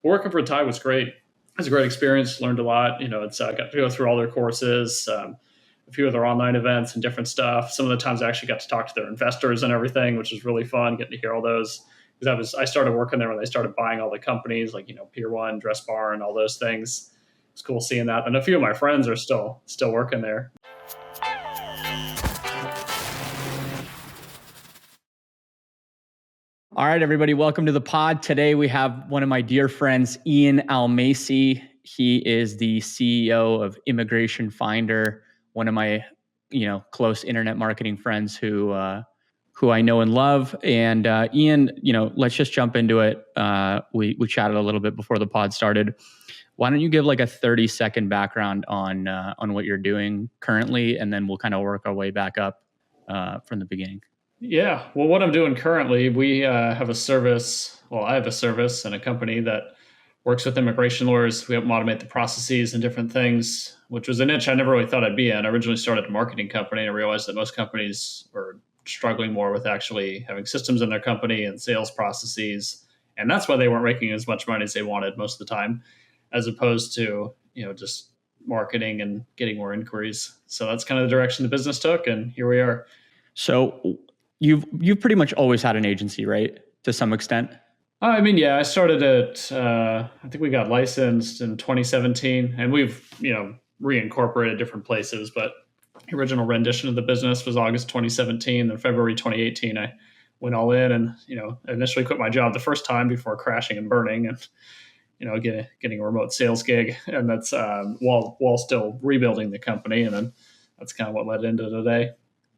working for Tai was great. It was a great experience. Learned a lot. It's got to go through all their courses, a few of their online events and different stuff. Some of the times I actually got to talk to their investors and everything, which was really fun, getting to hear all those. Because I started working there when they started buying all the companies like, Pier 1, Dress Bar, and all those things. It's cool seeing that. And a few of my friends are still working there. All right, everybody, welcome to the pod. Today we have one of my dear friends, Ian Almasi. He is the CEO of Immigration Finder, one of my, close internet marketing friends who I know and love. And Ian, let's just jump into it. We chatted a little bit before the pod started. Why don't you give like a 30-second background on what you're doing currently, and then we'll kind of work our way back up from the beginning. Yeah. Well, what I'm doing currently, we have a service. Well, I have a service and a company that works with immigration lawyers. We help them automate the processes and different things, which was a niche I never really thought I'd be in. I originally started a marketing company and I realized that most companies were struggling more with actually having systems in their company and sales processes. And that's why they weren't making as much money as they wanted most of the time, as opposed to, just marketing and getting more inquiries. So that's kind of the direction the business took. And here we are. So you've pretty much always had an agency, right? To some extent. I started at, I think we got licensed in 2017 and we've, reincorporated different places, but the original rendition of the business was August 2017. Then February 2018, I went all in and, initially quit my job the first time before crashing and burning and, getting a remote sales gig. And that's while still rebuilding the company. And then that's kind of what led into today.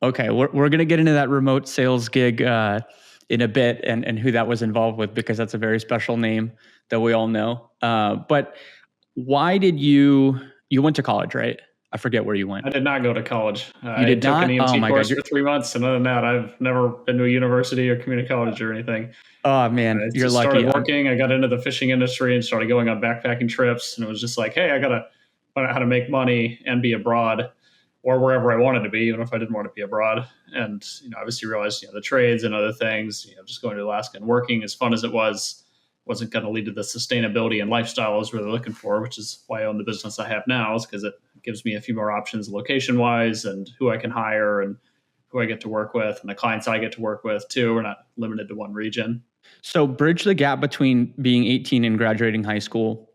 Okay, we're going to get into that remote sales gig in a bit and who that was involved with, because that's a very special name that we all know. But why did you went to college, right? I forget where you went. I did not go to college. You did not? I took an EMT course for 3 months. And other than that, I've never been to a university or community college or anything. Oh, man, you're lucky. I started working. I got into the fishing industry and started going on backpacking trips. And it was just like, hey, I got to find out how to make money and be abroad, or wherever I wanted to be, even if I didn't want to be abroad. And, obviously realized, the trades and other things, just going to Alaska and working, as fun as it wasn't going to lead to the sustainability and lifestyle I was really looking for, which is why I own the business I have now, is because it gives me a few more options location wise and who I can hire and who I get to work with and the clients I get to work with too. We're not limited to one region. So bridge the gap between being 18 and graduating high school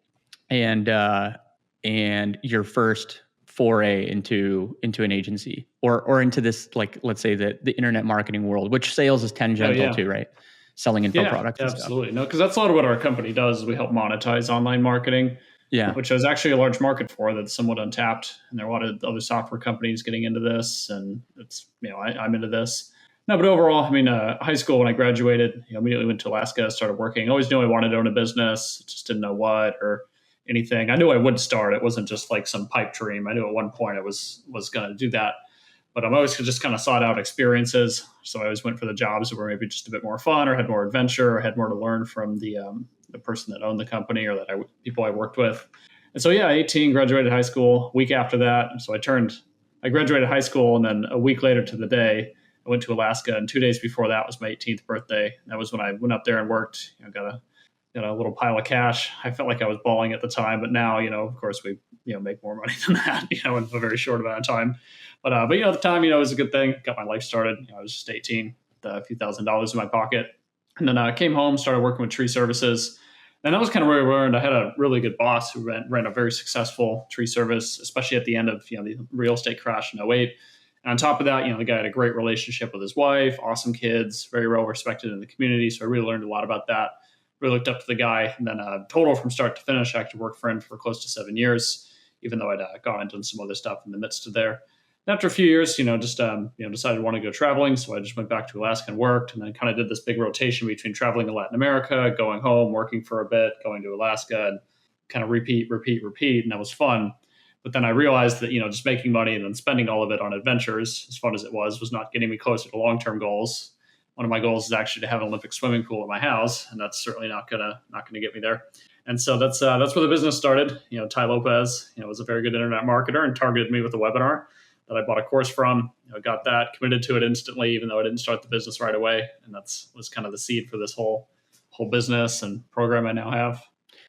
and your first foray into an agency or into this, like, let's say the internet marketing world, which sales is tangential to, right? Selling info products. Absolutely. No, because that's a lot of what our company does. We help monetize online marketing, which is actually a large market for that's somewhat untapped. And there are a lot of other software companies getting into this, and it's, I'm into this. No, but overall, high school, when I graduated, immediately went to Alaska, started working. I always knew I wanted to own a business, just didn't know what or anything. I knew I would start. It wasn't just like some pipe dream. I knew at one point I was going to do that, but I'm always just kind of sought out experiences. So I always went for the jobs that were maybe just a bit more fun or had more adventure or had more to learn from the person that owned the company or people I worked with. And so, 18, graduated high school. Week after that, so I graduated high school, and then a week later to the day, I went to Alaska, and 2 days before that was my 18th birthday. That was when I went up there and worked. Got a little pile of cash. I felt like I was balling at the time, but now, of course we, make more money than that, in a very short amount of time. But at the time, it was a good thing. Got my life started. I was just 18, with a few $1,000s in my pocket. And then I came home, started working with tree services. And that was kind of where I learned. I had a really good boss who ran a very successful tree service, especially at the end of, the real estate crash in 2008. And on top of that, the guy had a great relationship with his wife, awesome kids, very well respected in the community. So I really learned a lot about that. Really looked up to the guy. And then total from start to finish, I actually worked for him for close to 7 years, even though I'd gone and done some other stuff in the midst of there. And after a few years, decided I wanted to go traveling. So I just went back to Alaska and worked, and then kind of did this big rotation between traveling to Latin America, going home, working for a bit, going to Alaska, and kind of repeat. And that was fun. But then I realized that, just making money and then spending all of it on adventures, as fun as it was not getting me closer to long-term goals. One of my goals is actually to have an Olympic swimming pool at my house, and that's certainly not gonna get me there. And so that's where the business started. Tai Lopez, was a very good internet marketer and targeted me with a webinar that I bought a course from. Got that, committed to it instantly, even though I didn't start the business right away. And was kind of the seed for this whole business and program I now have.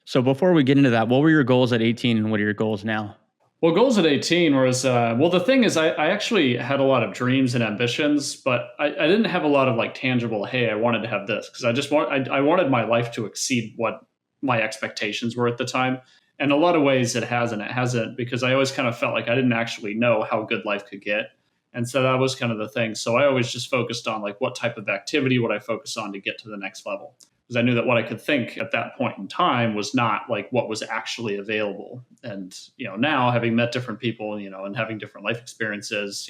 So before we get into that, what were your goals at 18 and what are your goals now? Well, goals at 18 was, the thing is, I actually had a lot of dreams and ambitions, but I didn't have a lot of like tangible, hey, I wanted to have this, because I wanted my life to exceed what my expectations were at the time. And a lot of ways it hasn't, because I always kind of felt like I didn't actually know how good life could get. And so that was kind of the thing. So I always just focused on like what type of activity would I focus on to get to the next level, because I knew that what I could think at that point in time was not like what was actually available. And, now having met different people, and having different life experiences,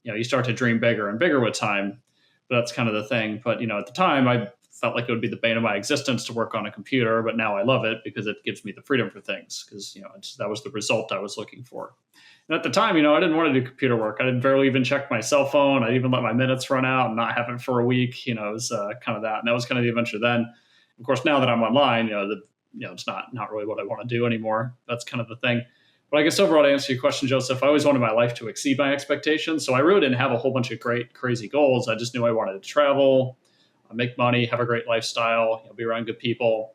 you start to dream bigger and bigger with time. But that's kind of the thing. But, at the time I felt like it would be the bane of my existence to work on a computer, but now I love it because it gives me the freedom for things, because, that was the result I was looking for. And at the time, I didn't want to do computer work. I didn't barely even check my cell phone. I even let my minutes run out and not have it for a week. It was kind of that. And that was kind of the adventure then. Of course, now that I'm online, it's not really what I want to do anymore. That's kind of the thing. But I guess overall, to answer your question, Joseph, I always wanted my life to exceed my expectations. So I really didn't have a whole bunch of great, crazy goals. I just knew I wanted to travel, make money, have a great lifestyle, be around good people.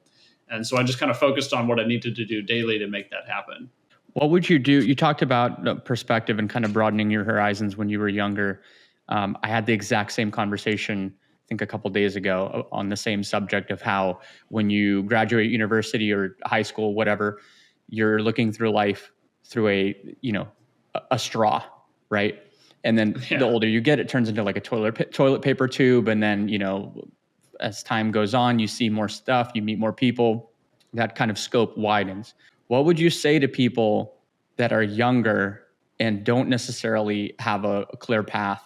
And so I just kind of focused on what I needed to do daily to make that happen. What would you do? You talked about perspective and kind of broadening your horizons when you were younger. I had the exact same conversation, I think a couple of days ago, on the same subject of how when you graduate university or high school, whatever, you're looking through life through a straw, right? And then the older you get, it turns into like a toilet paper tube. And then, as time goes on, you see more stuff, you meet more people, that kind of scope widens. What would you say to people that are younger and don't necessarily have a clear path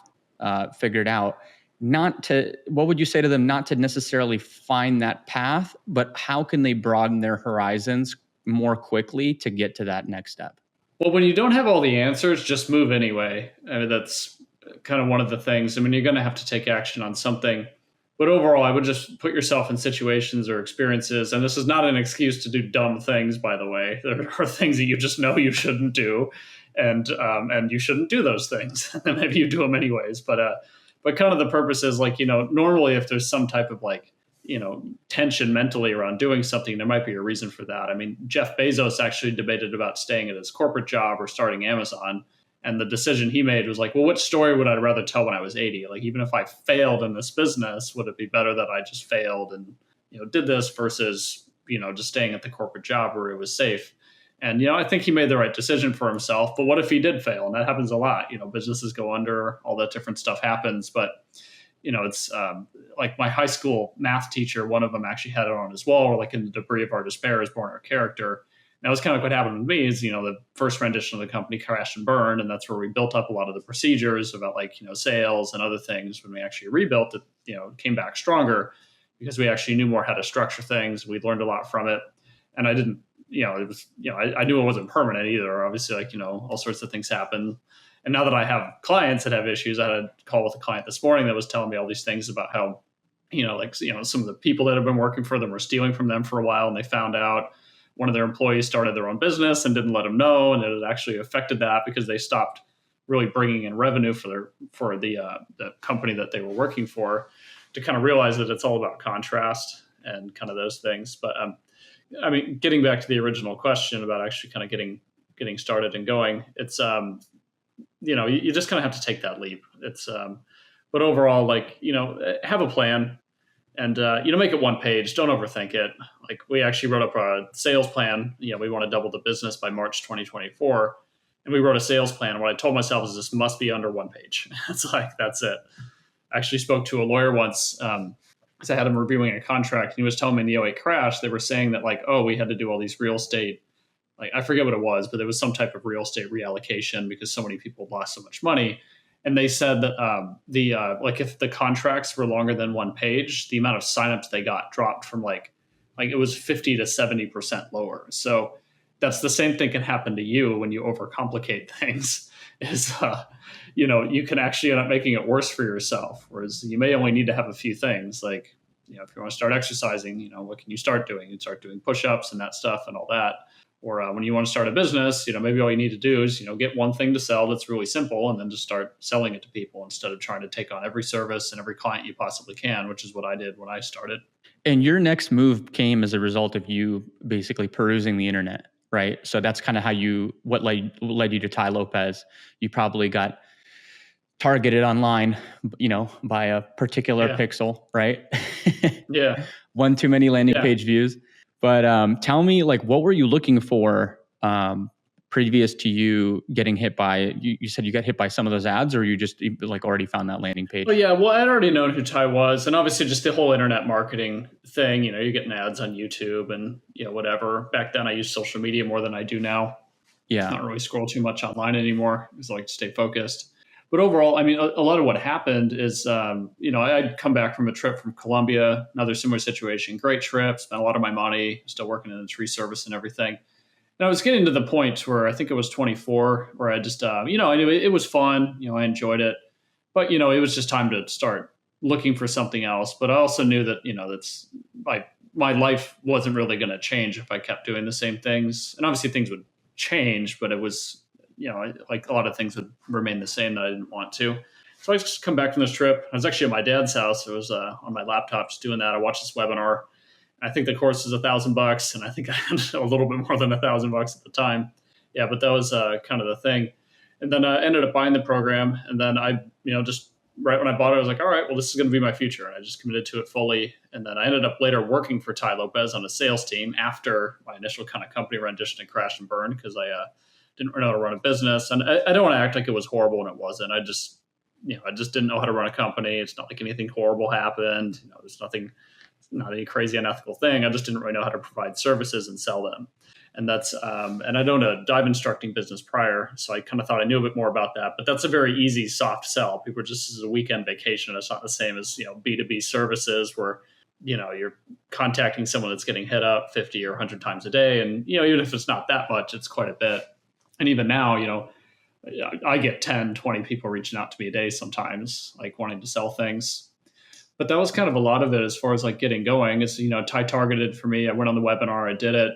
figured out? What would you say to them not to necessarily find that path, but how can they broaden their horizons more quickly to get to that next step? Well, when you don't have all the answers, just move anyway. I mean, that's kind of one of the things. I mean, you're going to have to take action on something. But overall, I would just put yourself in situations or experiences. And this is not an excuse to do dumb things, by the way. There are things that you just know you shouldn't do. And you shouldn't do those things. And maybe you do them anyways. But kind of the purpose is like, normally if there's some type of like, tension mentally around doing something, there might be a reason for that. I mean, Jeff Bezos actually debated about staying at his corporate job or starting Amazon. And the decision he made was like, well, which story would I rather tell when I was 80? Like, even if I failed in this business, would it be better that I just failed and, did this versus, just staying at the corporate job where it was safe? And, I think he made the right decision for himself. But what if he did fail? And that happens a lot. Businesses go under, all that different stuff happens. But, it's like my high school math teacher, one of them actually had it on his wall, like in the debris of our despair is born our character. That was kind of what happened with me is, the first rendition of the company crashed and burned. And that's where we built up a lot of the procedures about like, sales and other things. When we actually rebuilt it, it came back stronger because we actually knew more how to structure things. We learned a lot from it. And I didn't, it was, I knew it wasn't permanent either. Obviously, like, all sorts of things happen. And now that I have clients that have issues, I had a call with a client this morning that was telling me all these things about how, some of the people that have been working for them were stealing from them for a while. And they found out one of their employees started their own business and didn't let them know. And it had actually affected that because they stopped really bringing in revenue for the company that they were working for, to kind of realize that it's all about contrast and kind of those things. But I mean, getting back to the original question about actually kind of getting started and going, it's, you just kind of have to take that leap. It's, but overall, like, have a plan and, make it one page. Don't overthink it. Like, we actually wrote up a sales plan. We want to double the business by March 2024. And we wrote a sales plan. What I told myself is this must be under one page. It's like, that's it. I actually spoke to a lawyer once, because I had him reviewing a contract. And he was telling me in the '08 crash, they were saying that like, oh, we had to do all these real estate, like, I forget what it was, but there was some type of real estate reallocation because so many people lost so much money. And they said that like if the contracts were longer than one page, the amount of signups they got dropped from like it was 50 to 70% lower. So that's the same thing can happen to you when you overcomplicate things. Is you can actually end up making it worse for yourself. Whereas you may only need to have a few things like, if you want to start exercising, what can you start doing? You start doing push-ups and that stuff and all that. Or when you want to start a business, maybe all you need to do is, get one thing to sell that's really simple and then just start selling it to people instead of trying to take on every service and every client you possibly can, which is what I did when I started. And your next move came as a result of you basically perusing the internet, right? So that's kind of what led you to Tai Lopez. You probably got targeted online, by a particular pixel, right? Yeah. One too many landing page views. But tell me, like, what were you looking for previous to you getting hit by, you said you got hit by some of those ads, or you just like already found that landing page? Well, yeah, well, I'd already known who Tai was, and obviously just the whole internet marketing thing, you're getting ads on YouTube and, whatever. Back then I used social media more than I do now. Yeah. I don't really scroll too much online anymore because I like to stay focused. But overall, I mean, a lot of what happened is, I'd come back from a trip from Colombia, another similar situation, great trip, spent a lot of my money, still working in the tree service and everything. And I was getting to the point where I think it was 24, where I just, I knew it was fun, I enjoyed it, but, it was just time to start looking for something else. But I also knew that, that's my life wasn't really going to change if I kept doing the same things. And obviously things would change, but it was, like a lot of things would remain the same that I didn't want to. So I just come back from this trip. I was actually at my dad's house. It was on my laptop just doing that. I watched this webinar. I think the course was $1,000, and I think I had a little bit more than $1,000 at the time. Yeah, but that was kind of the thing. And then I ended up buying the program. And then I, just right when I bought it, I was like, all right, well, this is going to be my future. And I just committed to it fully. And then I ended up later working for Tai Lopez on a sales team after my initial kind of company rendition and crash and burn, because I didn't know how to run a business. And I don't want to act like it was horrible when it wasn't. I just didn't know how to run a company. It's not like anything horrible happened. There's not any crazy unethical thing. I just didn't really know how to provide services and sell them. And that's, and I'd owned a dive instructing business prior. So I kind of thought I knew a bit more about that, but that's a very easy, soft sell. People are just, as a weekend vacation. It's not the same as, B2B services where, you're contacting someone that's getting hit up 50 or 100 times a day. And, even if it's not that much, it's quite a bit. And even now, I get 10, 20 people reaching out to me a day sometimes, like wanting to sell things. But that was kind of a lot of it as far as like getting going. Is, Tai targeted for me. I went on the webinar, I did it.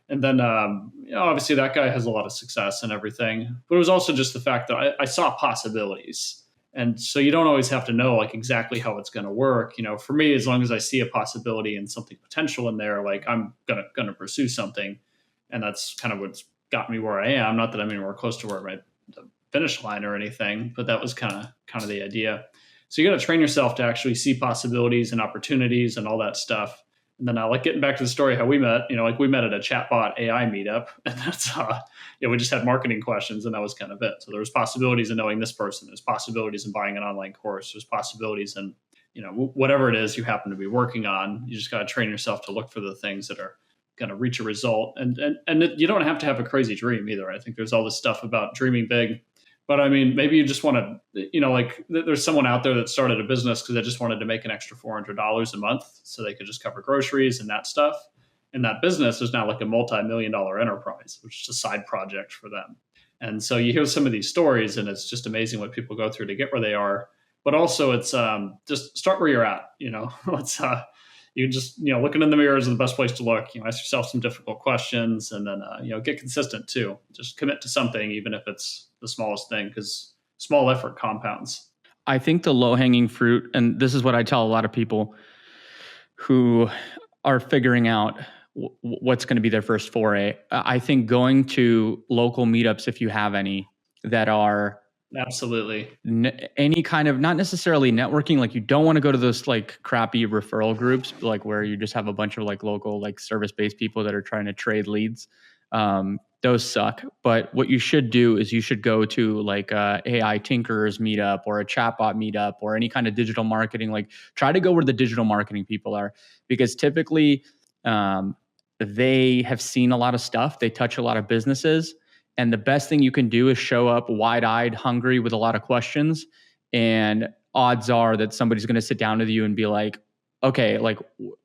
And then, obviously that guy has a lot of success and everything. But it was also just the fact that I saw possibilities. And so you don't always have to know like exactly how it's going to work. For me, as long as I see a possibility and something potential in there, like I'm gonna pursue something. And that's kind of what's got me where I am. Not that I'm anywhere close to where the finish line or anything, but that was kind of the idea. So you got to train yourself to actually see possibilities and opportunities and all that stuff. And then like getting back to the story, how we met, like we met at a chatbot AI meetup, and that's, we just had marketing questions, and that was kind of it. So there was possibilities in knowing this person. There's possibilities in buying an online course. There's possibilities in, whatever it is you happen to be working on. You just got to train yourself to look for the things that are going to reach a result. And you don't have to have a crazy dream either. I think there's all this stuff about dreaming big. But I mean, maybe you just want to, like there's someone out there that started a business because they just wanted to make an extra $400 a month so they could just cover groceries and that stuff. And that business is now like a multi-million-dollar enterprise, which is a side project for them. And so you hear some of these stories, and it's just amazing what people go through to get where they are. But also it's just start where you're at, let's you just, looking in the mirror is the best place to look. Ask yourself some difficult questions, and then, get consistent too. Just commit to something, even if it's the smallest thing, because small effort compounds. I think the low-hanging fruit, and this is what I tell a lot of people who are figuring out what's going to be their first foray. I think going to local meetups, if you have any, that are absolutely any kind of, not necessarily networking, like you don't want to go to those like crappy referral groups, like where you just have a bunch of like local like service-based people that are trying to trade leads. Those suck. But what you should do is you should go to like a AI Tinkerers meetup or a chatbot meetup or any kind of digital marketing. Like try to go where the digital marketing people are, because typically they have seen a lot of stuff. They touch a lot of businesses. And the best thing you can do is show up wide-eyed, hungry with a lot of questions. And odds are that somebody's going to sit down with you and be like, okay, like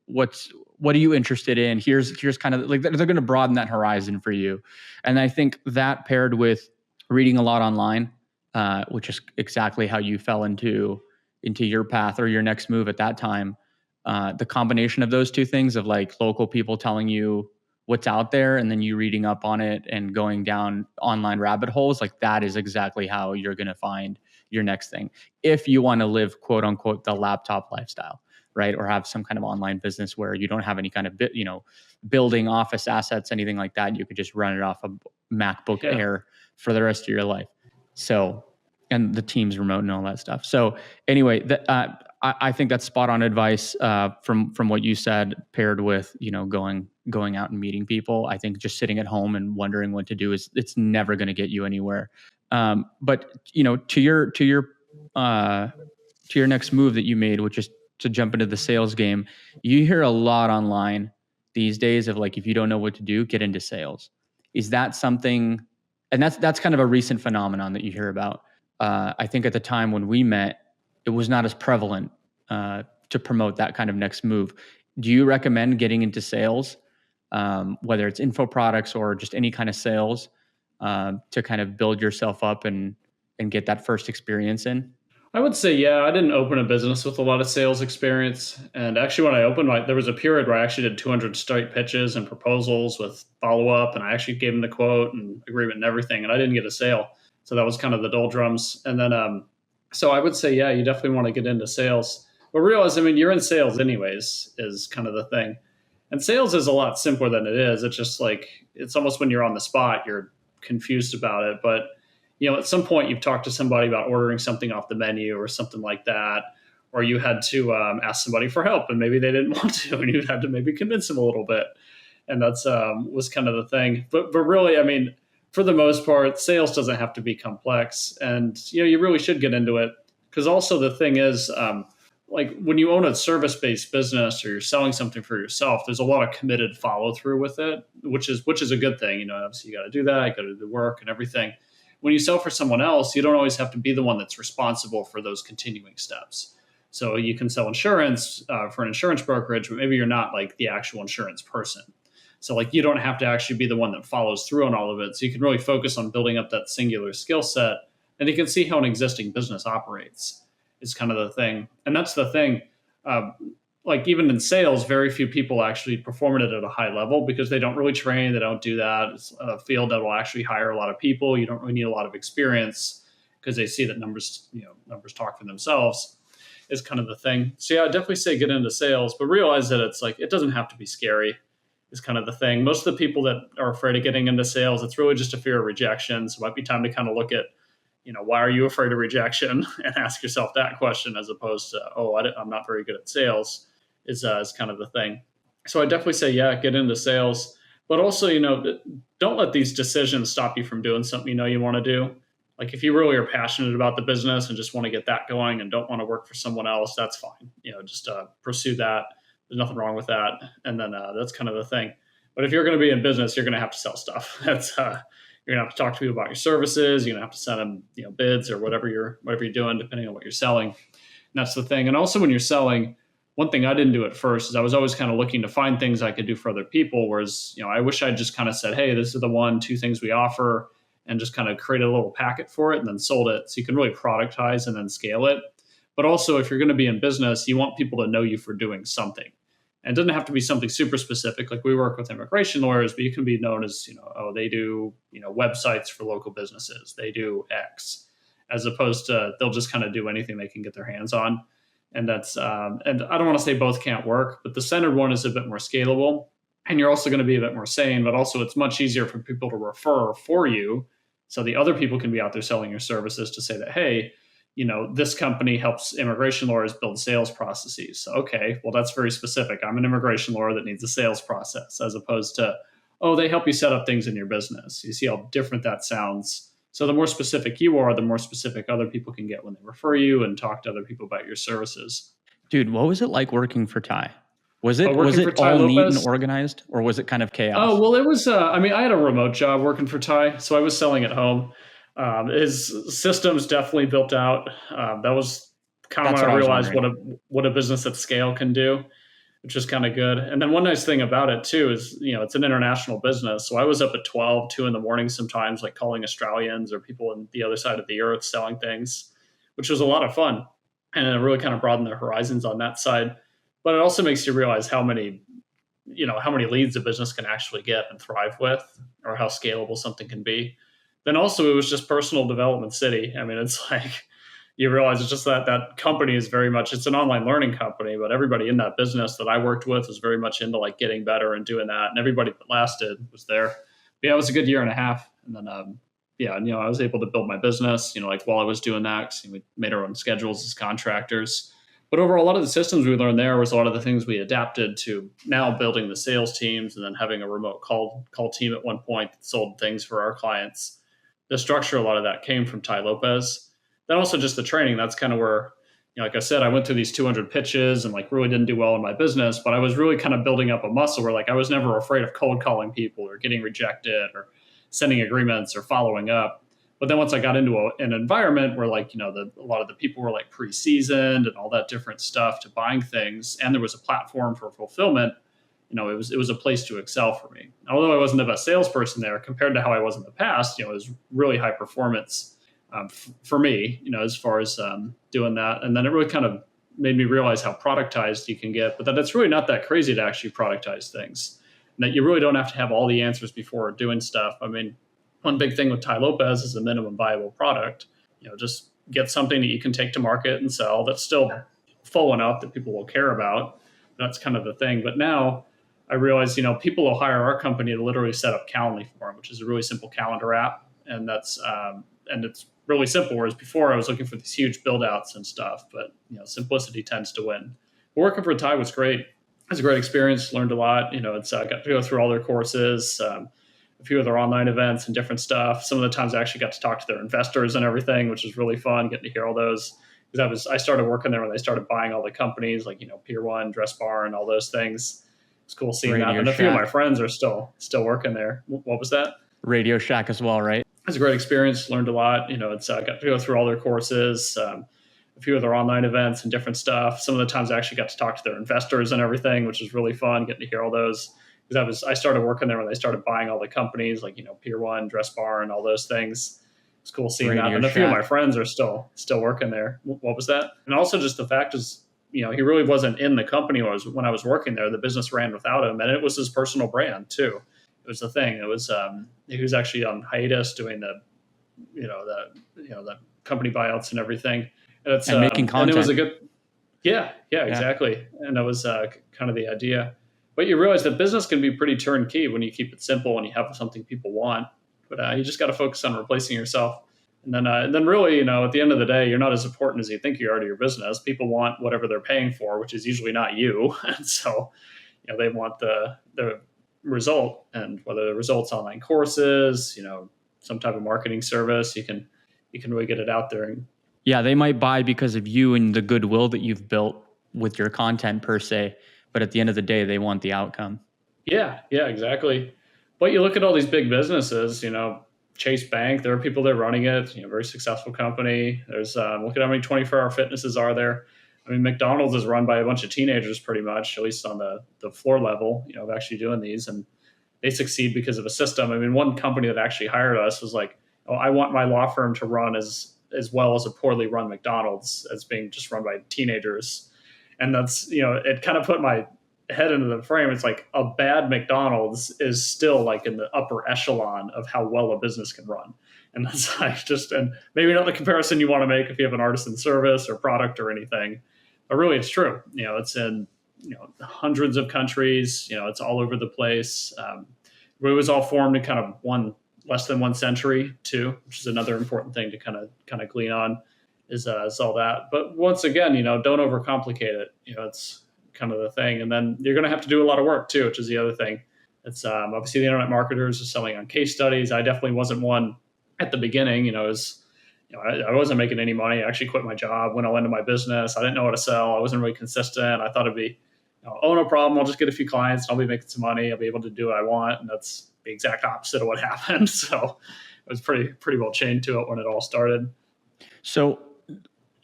what are you interested in? Here's kind of like, they're going to broaden that horizon for you. And I think that paired with reading a lot online, which is exactly how you fell into your path or your next move at that time. The combination of those two things, of like local people telling you what's out there and then you reading up on it and going down online rabbit holes, like that is exactly how you're going to find your next thing. If you want to live, quote unquote, the laptop lifestyle, right? Or have some kind of online business where you don't have any kind of building office assets, anything like that. You could just run it off a MacBook Air for the rest of your life. So, and the team's remote and all that stuff. So anyway, I think that's spot on advice from what you said, paired with, going out and meeting people. I think just sitting at home and wondering what to do it's never going to get you anywhere. But to your next move that you made, which is to jump into the sales game, you hear a lot online these days of like, if you don't know what to do, get into sales. Is that something? And that's kind of a recent phenomenon that you hear about. I think at the time when we met, it was not as prevalent to promote that kind of next move. Do you recommend getting into sales, whether it's info products or just any kind of sales, to kind of build yourself up and get that first experience in? I would say, yeah, I didn't open a business with a lot of sales experience. And actually, when I opened, there was a period where I actually did 200 straight pitches and proposals with follow-up. And I actually gave them the quote and agreement and everything. And I didn't get a sale. So that was kind of the doldrums. And then, so I would say, yeah, you definitely want to get into sales. But realize, you're in sales anyways, is kind of the thing. And sales is a lot simpler than it is. It's just like, it's almost when you're on the spot, you're confused about it. But at some point you've talked to somebody about ordering something off the menu or something like that, or you had to ask somebody for help and maybe they didn't want to, and you had to maybe convince them a little bit. And that's was kind of the thing. But really, for the most part, sales doesn't have to be complex, and you really should get into it, because also the thing is, like when you own a service-based business or you're selling something for yourself, there's a lot of committed follow through with it, which is a good thing. Obviously you got to do that, you got to do the work and everything. When you sell for someone else, you don't always have to be the one that's responsible for those continuing steps. So you can sell insurance for an insurance brokerage, but maybe you're not like the actual insurance person. So like you don't have to actually be the one that follows through on all of it. So you can really focus on building up that singular skill set, and you can see how an existing business operates is kind of the thing. And that's the thing. Like even in sales, very few people actually perform it at a high level because they don't really train. They don't do that. It's a field that will actually hire a lot of people. You don't really need a lot of experience because they see that numbers talk for themselves is kind of the thing. So yeah, I definitely say get into sales, but realize that it's like, it doesn't have to be scary is kind of the thing. Most of the people that are afraid of getting into sales, it's really just a fear of rejection. So it might be time to kind of look at, why are you afraid of rejection, and ask yourself that question as opposed to, I'm not very good at sales. Is kind of the thing. So I definitely say, yeah, get into sales, but also, don't let these decisions stop you from doing something you want to do. Like if you really are passionate about the business and just want to get that going and don't want to work for someone else, that's fine. Just pursue that. There's nothing wrong with that. And then that's kind of the thing. But if you're going to be in business, you're going to have to sell stuff. That's you're going to have to talk to people about your services. You're going to have to send them, bids or whatever you're doing, depending on what you're selling. And that's the thing. And also when you're selling, one thing I didn't do at first is I was always kind of looking to find things I could do for other people. Whereas, I wish I'd just kind of said, hey, this is the 1-2 things we offer, and just kind of create a little packet for it and then sold it. So you can really productize and then scale it. But also if you're going to be in business, you want people to know you for doing something. And it doesn't have to be something super specific. Like we work with immigration lawyers, but you can be known as, they do, websites for local businesses. They do X, as opposed to they'll just kind of do anything they can get their hands on. And that's, and I don't want to say both can't work, but the centered one is a bit more scalable, and you're also going to be a bit more sane, but also it's much easier for people to refer for you. So the other people can be out there selling your services to say that, hey, this company helps immigration lawyers build sales processes. So, okay, well, that's very specific. I'm an immigration lawyer that needs a sales process, as opposed to, they help you set up things in your business. You see how different that sounds. So the more specific you are, the more specific other people can get when they refer you and talk to other people about your services. Dude, what was it like working for Tai? Was it Tai all Lopez? Neat and organized, or was it kind of chaos? Oh, well, it was, I had a remote job working for Tai, so I was selling at home. His systems definitely built out. That was kind of when I realized what a business at scale can do, which is kind of good. And then one nice thing about it too is, it's an international business. So I was up at 2 a.m. sometimes, like calling Australians or people on the other side of the earth selling things, which was a lot of fun. And it really kind of broadened their horizons on that side. But it also makes you realize how many leads a business can actually get and thrive with, or how scalable something can be. Then also it was just personal development city. It's like, you realize it's just that company is very much, it's an online learning company, but everybody in that business that I worked with was very much into like getting better and doing that. And everybody that lasted was there. But yeah, it was a good year and a half. And then, I was able to build my business, like while I was doing that, 'cause we made our own schedules as contractors. But overall, a lot of the systems we learned there was a lot of the things we adapted to now building the sales teams and then having a remote call team at one point that sold things for our clients. The structure, a lot of that came from Tai Lopez. Then also just the training. That's kind of where, like I said, I went through these 200 pitches and like really didn't do well in my business, but I was really kind of building up a muscle where like I was never afraid of cold calling people or getting rejected or sending agreements or following up. But then once I got into an environment where like, a lot of the people were like pre-seasoned and all that different stuff to buying things, and there was a platform for fulfillment, it was a place to excel for me. Although I wasn't the best salesperson there compared to how I was in the past, it was really high performance for me, as far as doing that. And then it really kind of made me realize how productized you can get, but that it's really not that crazy to actually productize things. And that you really don't have to have all the answers before doing stuff. I mean, one big thing with Tai Lopez is a minimum viable product. Just get something that you can take to market and sell that's still full enough that people will care about. That's kind of the thing. But now I realize, people will hire our company to literally set up Calendly for them, which is a really simple calendar app. And that's, and it's really simple. Whereas before I was looking for these huge build outs and stuff, but simplicity tends to win. But working for Tai was great. It was a great experience. Learned a lot. It's got to go through all their courses, a few of their online events and different stuff. Some of the times I actually got to talk to their investors and everything, which was really fun, getting to hear all those. Because I started working there when they started buying all the companies like, Pier 1, Dress Bar, and all those things. It's cool seeing Radio that. And Shack. a few of my friends are still working there. What was that? Radio Shack as well, right? It was a great experience. Learned a lot. It's got to go through all their courses, a few of their online events and different stuff. Some of the times I actually got to talk to their investors and everything, which was really fun, getting to hear all those. Because I started working there when they started buying all the companies like, Pier 1, Dress Bar, and all those things. It's cool seeing Radio that. And a Shack. few of my friends are still working there. What was that? And also just the fact is, he really wasn't in the company when I was working there. The business ran without him, and it was his personal brand too. It was the thing. It was he was actually on hiatus doing the company buyouts and everything. And making content. And it was a good, yeah, exactly. And that was kind of the idea. But you realize that business can be pretty turnkey when you keep it simple and you have something people want. But you just got to focus on replacing yourself. And then really, at the end of the day, you're not as important as you think you are to your business. People want whatever they're paying for, which is usually not you. And so, they want the result. And whether the result's online courses, some type of marketing service, you can really get it out there. Yeah, they might buy because of you and the goodwill that you've built with your content per se. But at the end of the day, they want the outcome. Yeah, exactly. But you look at all these big businesses, Chase Bank, there are people that are running it, very successful company. There's, look at how many 24-hour fitnesses are there. I mean, McDonald's is run by a bunch of teenagers pretty much, at least on the floor level, of actually doing these. And they succeed because of a system. I mean, one company that actually hired us was like, oh, I want my law firm to run as well as a poorly run McDonald's as being just run by teenagers. And that's, it kind of put my head into the frame. It's like a bad McDonald's is still like in the upper echelon of how well a business can run. And that's like and maybe not the comparison you want to make if you have an artisan service or product or anything, but really it's true. It's in, hundreds of countries, it's all over the place. It was all formed in kind of less than 1 century too, which is another important thing to kind of glean on. Is all that. But once again, don't overcomplicate it. It's kind of the thing. And then you're going to have to do a lot of work too, which is the other thing. It's obviously the internet marketers are selling on case studies. I definitely wasn't one at the beginning. I wasn't making any money. I actually quit my job, went all into my business. I didn't know how to sell. I wasn't really consistent. I thought it'd be, no problem. I'll just get a few clients. I'll be making some money. I'll be able to do what I want. And that's the exact opposite of what happened. So it was pretty well chained to it when it all started. So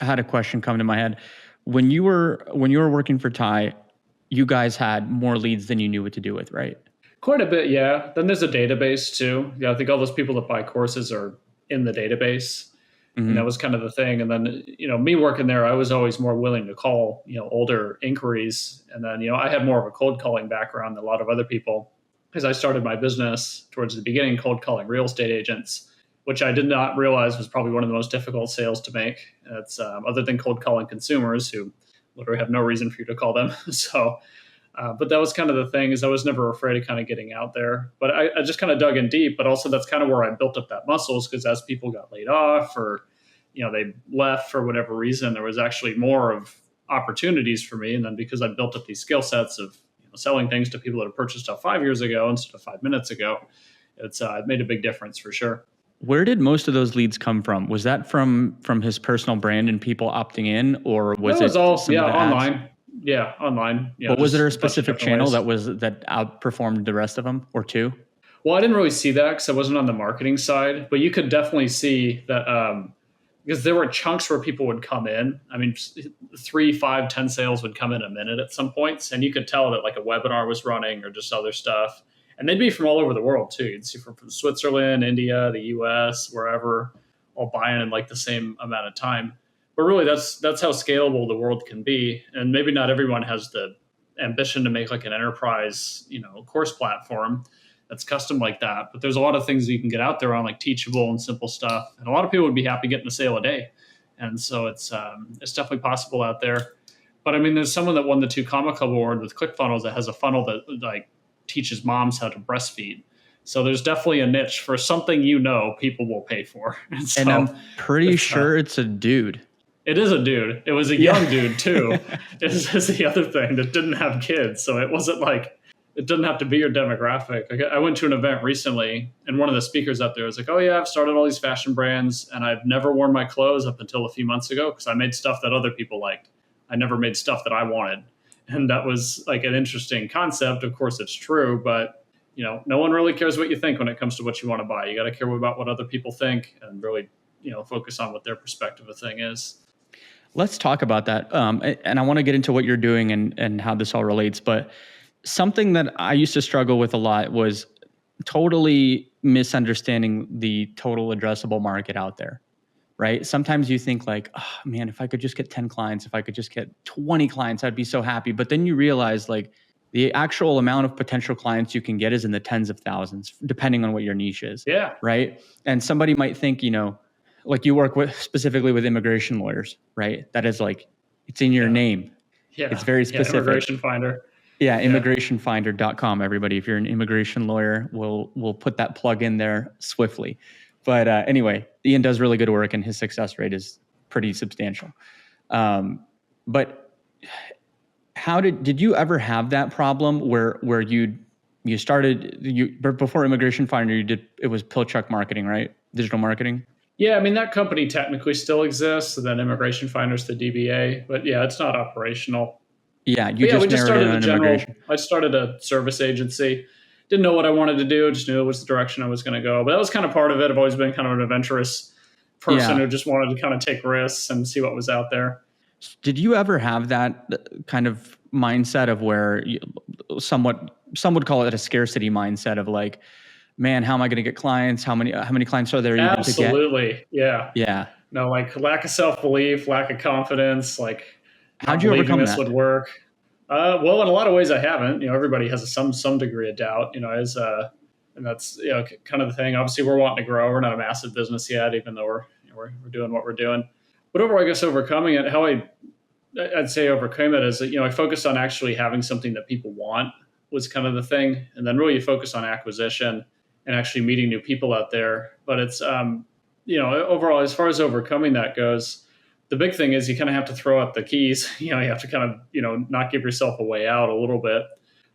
I had a question come to my head. When you were working for Tai, you guys had more leads than you knew what to do with, right? Quite a bit, yeah. Then there's a database too. Yeah, I think all those people that buy courses are in the database. Mm-hmm. And that was kind of the thing. And then, me working there, I was always more willing to call, older inquiries. And then, I had more of a cold calling background than a lot of other people because I started my business towards the beginning, cold calling real estate agents. which I did not realize was probably one of the most difficult sales to make. It's other than cold calling consumers who literally have no reason for you to call them. So, but that was kind of the thing, is I was never afraid of kind of getting out there. But I just kind of dug in deep. But also that's kind of where I built up that muscles, because as people got laid off or, they left for whatever reason, there was actually more of opportunities for me. And then because I built up these skill sets of selling things to people that have purchased stuff 5 years ago instead of 5 minutes ago, it made a big difference for sure. Where did most of those leads come from? Was that from his personal brand and people opting in, or was it all online? Ads? Yeah, online. But was there a specific channel that outperformed the rest of them, or two? Well, I didn't really see that because I wasn't on the marketing side, but you could definitely see that because there were chunks where people would come in. I mean, 3, 5, 10 sales would come in a minute at some points, and you could tell that like a webinar was running or just other stuff. And they'd be from all over the world too. You'd see from Switzerland, India, the US, wherever, all buying in like the same amount of time. But really, that's how scalable the world can be. And maybe not everyone has the ambition to make like an enterprise, course platform that's custom like that. But there's a lot of things that you can get out there on, like teachable and simple stuff. And a lot of people would be happy getting a sale a day. And so it's definitely possible out there. But I mean, there's someone that won the 2 Comma Club award with ClickFunnels that has a funnel that like teaches moms how to breastfeed. So there's definitely a niche for something people will pay for. And I'm pretty sure it's a dude. It is a dude. It was a young dude too. Is the other thing, that didn't have kids. So it wasn't like, it didn't have to be your demographic. Like, I went to an event recently, and one of the speakers out there was like, oh yeah, I've started all these fashion brands and I've never worn my clothes up until a few months ago because I made stuff that other people liked. I never made stuff that I wanted. And that was like an interesting concept. Of course it's true, but no one really cares what you think when it comes to what you want to buy. You got to care about what other people think and really, focus on what their perspective of thing is. Let's talk about that. And I want to get into what you're doing and how this all relates. But something that I used to struggle with a lot was totally misunderstanding the total addressable market out there, right? Sometimes you think like, oh man, if I could just get 10 clients, if I could just get 20 clients, I'd be so happy. But then you realize like the actual amount of potential clients you can get is in the tens of thousands, depending on what your niche is. Yeah. Right. And somebody might think, like you work specifically with immigration lawyers, right? That is like, it's in your name. Yeah. It's very specific. Immigration Finder. Yeah, immigrationfinder.com, everybody. If you're an immigration lawyer, we'll put that plug in there swiftly. But anyway, Ian does really good work and his success rate is pretty substantial. But how did you ever have that problem where you started before Immigration Finder, it was Pilchuck marketing, right? Digital marketing? Yeah, I mean, that company technically still exists, and then Immigration Finder's the DBA, but yeah, it's not operational. Yeah, we just started I started a service agency. Didn't know what I wanted to do. Just knew it was the direction I was going to go. But that was kind of part of it. I've always been kind of an adventurous person who just wanted to kind of take risks and see what was out there. Did you ever have that kind of mindset of where some would call it a scarcity mindset of like, man, how am I going to get clients? How many clients are there even to get? Absolutely. Yeah. Yeah. No, like lack of self-belief, lack of confidence, like how'd you overcome this that? Would work. Well, in a lot of ways I haven't. Everybody has some degree of doubt, and that's kind of the thing. Obviously we're wanting to grow. We're not a massive business yet, even though we're doing what we're doing. But overall, I guess overcoming it, how I'd say overcame it is that, I focused on actually having something that people want was kind of the thing. And then really you focus on acquisition and actually meeting new people out there. But it's, overall, as far as overcoming that goes, the big thing is you kind of have to throw out the keys. You have to kind of, not give yourself a way out a little bit.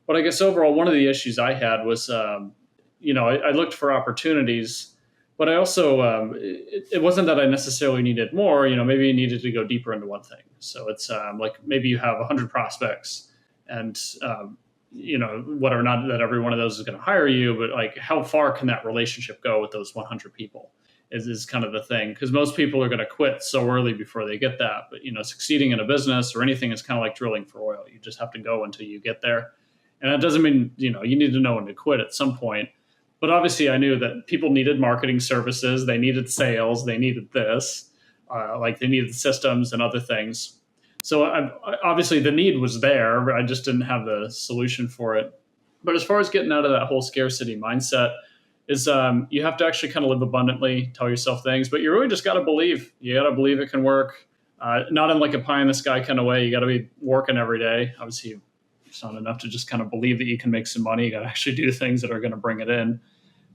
But I guess overall, one of the issues I had was, I looked for opportunities, but I also, it wasn't that I necessarily needed more, maybe you needed to go deeper into one thing. So it's like maybe you have 100 prospects and, whether or not that every one of those is going to hire you, but like how far can that relationship go with those 100 people is kind of the thing. Because most people are going to quit so early before they get that. But, succeeding in a business or anything is kind of like drilling for oil. You just have to go until you get there. And that doesn't mean, you need to know when to quit at some point. But obviously I knew that people needed marketing services. They needed sales. They needed this, they needed systems and other things. So obviously the need was there. I just didn't have the solution for it. But as far as getting out of that whole scarcity mindset, is you have to actually kind of live abundantly, tell yourself things, but you really just got to believe. You got to believe it can work. Not in like a pie in the sky kind of way. You got to be working every day. Obviously, it's not enough to just kind of believe that you can make some money. You got to actually do things that are going to bring it in.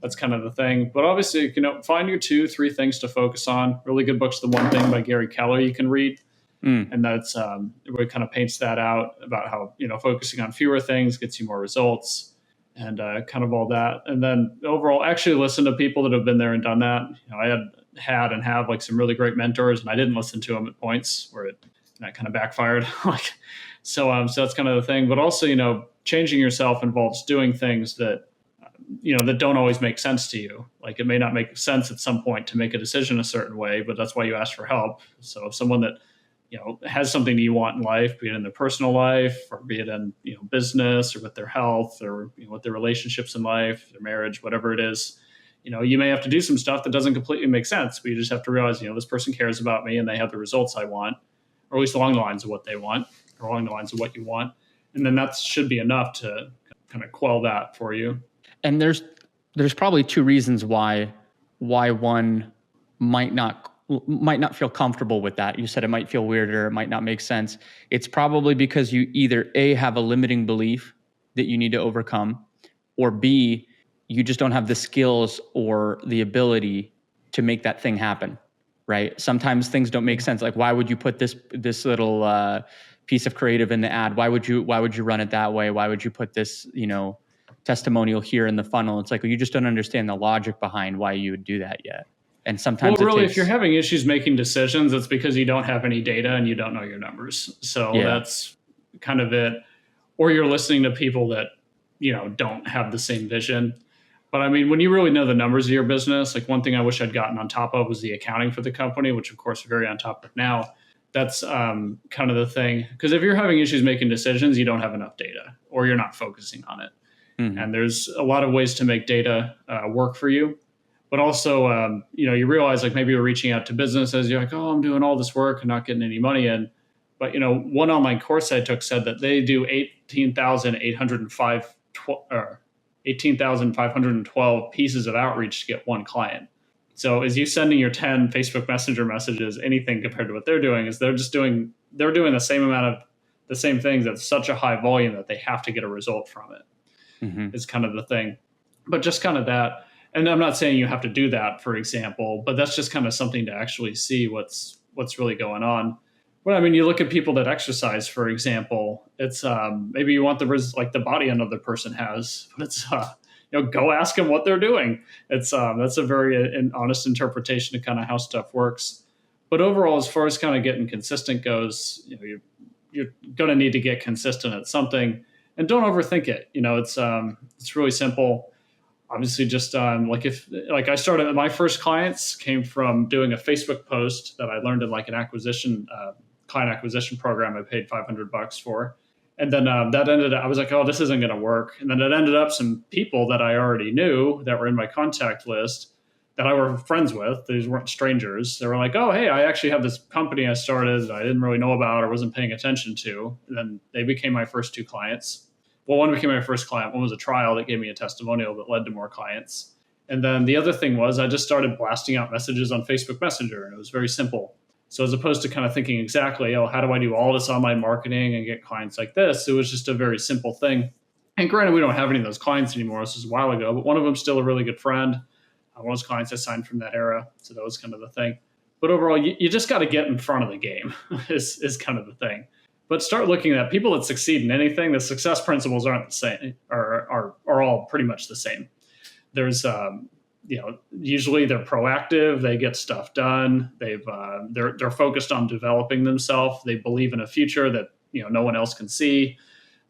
That's kind of the thing. But obviously, find your 2-3 things to focus on. Really good book's The One Thing by Gary Keller you can read. And that's it really kind of paints that out about how, focusing on fewer things gets you more results and kind of all that. And then overall, actually listen to people that have been there and done that. I had and have like some really great mentors, and I didn't listen to them at points where that kind of backfired. So that's kind of the thing. But also, changing yourself involves doing things that, that don't always make sense to you. Like it may not make sense at some point to make a decision a certain way, but that's why you ask for help. So if someone that, has something that you want in life, be it in their personal life or be it in, business or with their health or with their relationships in life, their marriage, whatever it is, you may have to do some stuff that doesn't completely make sense, but you just have to realize, this person cares about me and they have the results I want, or at least along the lines of what they want, or along the lines of what you want. And then that should be enough to kind of quell that for you. And there's probably 2 reasons why one might not feel comfortable with that. You said it might feel weird or it might not make sense. It's probably because you either A, have a limiting belief that you need to overcome, or B, you just don't have the skills or the ability to make that thing happen, right? Sometimes things don't make sense. Like, why would you put this little piece of creative in the ad? Why would you run it that way? Why would you put this, testimonial here in the funnel? It's like, well, you just don't understand the logic behind why you would do that yet. And sometimes if you're having issues making decisions, it's because you don't have any data and you don't know your numbers. So that's kind of it. Or you're listening to people that, don't have the same vision. But I mean, when you really know the numbers of your business, like one thing I wish I'd gotten on top of was the accounting for the company, which of course we're very on top of now. That's kind of the thing. Because if you're having issues making decisions, you don't have enough data or you're not focusing on it. Mm-hmm. And there's a lot of ways to make data work for you. But also, you realize like maybe you're reaching out to businesses. You're like, oh, I'm doing all this work and not getting any money in. But, one online course I took said that they do 18,512 pieces of outreach to get one client. So as you sending your 10 Facebook Messenger messages, anything compared to what they're doing is they're doing the same amount of the same things at such a high volume that they have to get a result from it. Mm-hmm. Is kind of the thing. But just kind of that. And I'm not saying you have to do that, for example, but that's just kind of something to actually see what's really going on. Well, I mean, you look at people that exercise, for example, it's maybe you want the body another person has, but it's go ask them what they're doing. It's that's a very honest interpretation of kind of how stuff works. But overall, as far as kind of getting consistent goes, you're going to need to get consistent at something, and don't overthink it. It's really simple. Obviously, just I started, my first clients came from doing a Facebook post that I learned in like an client acquisition program I paid $500 for. And then that ended up, I was like, oh, this isn't going to work. And then it ended up some people that I already knew that were in my contact list that I were friends with. These weren't strangers. They were like, oh, hey, I actually have this company I started that I didn't really know about or wasn't paying attention to. And then they became my first 2 clients. Well, one became my first client. One was a trial that gave me a testimonial that led to more clients. And then the other thing was I just started blasting out messages on Facebook Messenger, and it was very simple. So as opposed to kind of thinking exactly, oh, how do I do all this online marketing and get clients like this? It was just a very simple thing. And granted, we don't have any of those clients anymore. This was a while ago, but one of them's still a really good friend. One of those clients I signed from that era. So that was kind of the thing. But overall, you just got to get in front of the game is kind of the thing. But start looking at people that succeed in anything. The success principles aren't the same, are all pretty much the same. There's, usually they're proactive. They get stuff done. They're focused on developing themselves. They believe in a future that no one else can see.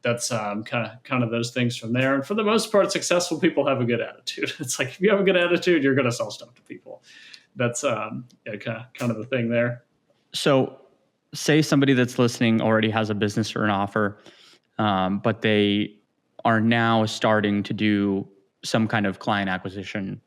That's kind of those things from there. And for the most part, successful people have a good attitude. It's like if you have a good attitude, you're going to sell stuff to people. That's kind of the thing there. So, say somebody that's listening already has a business or an offer, but they are now starting to do some kind of client acquisition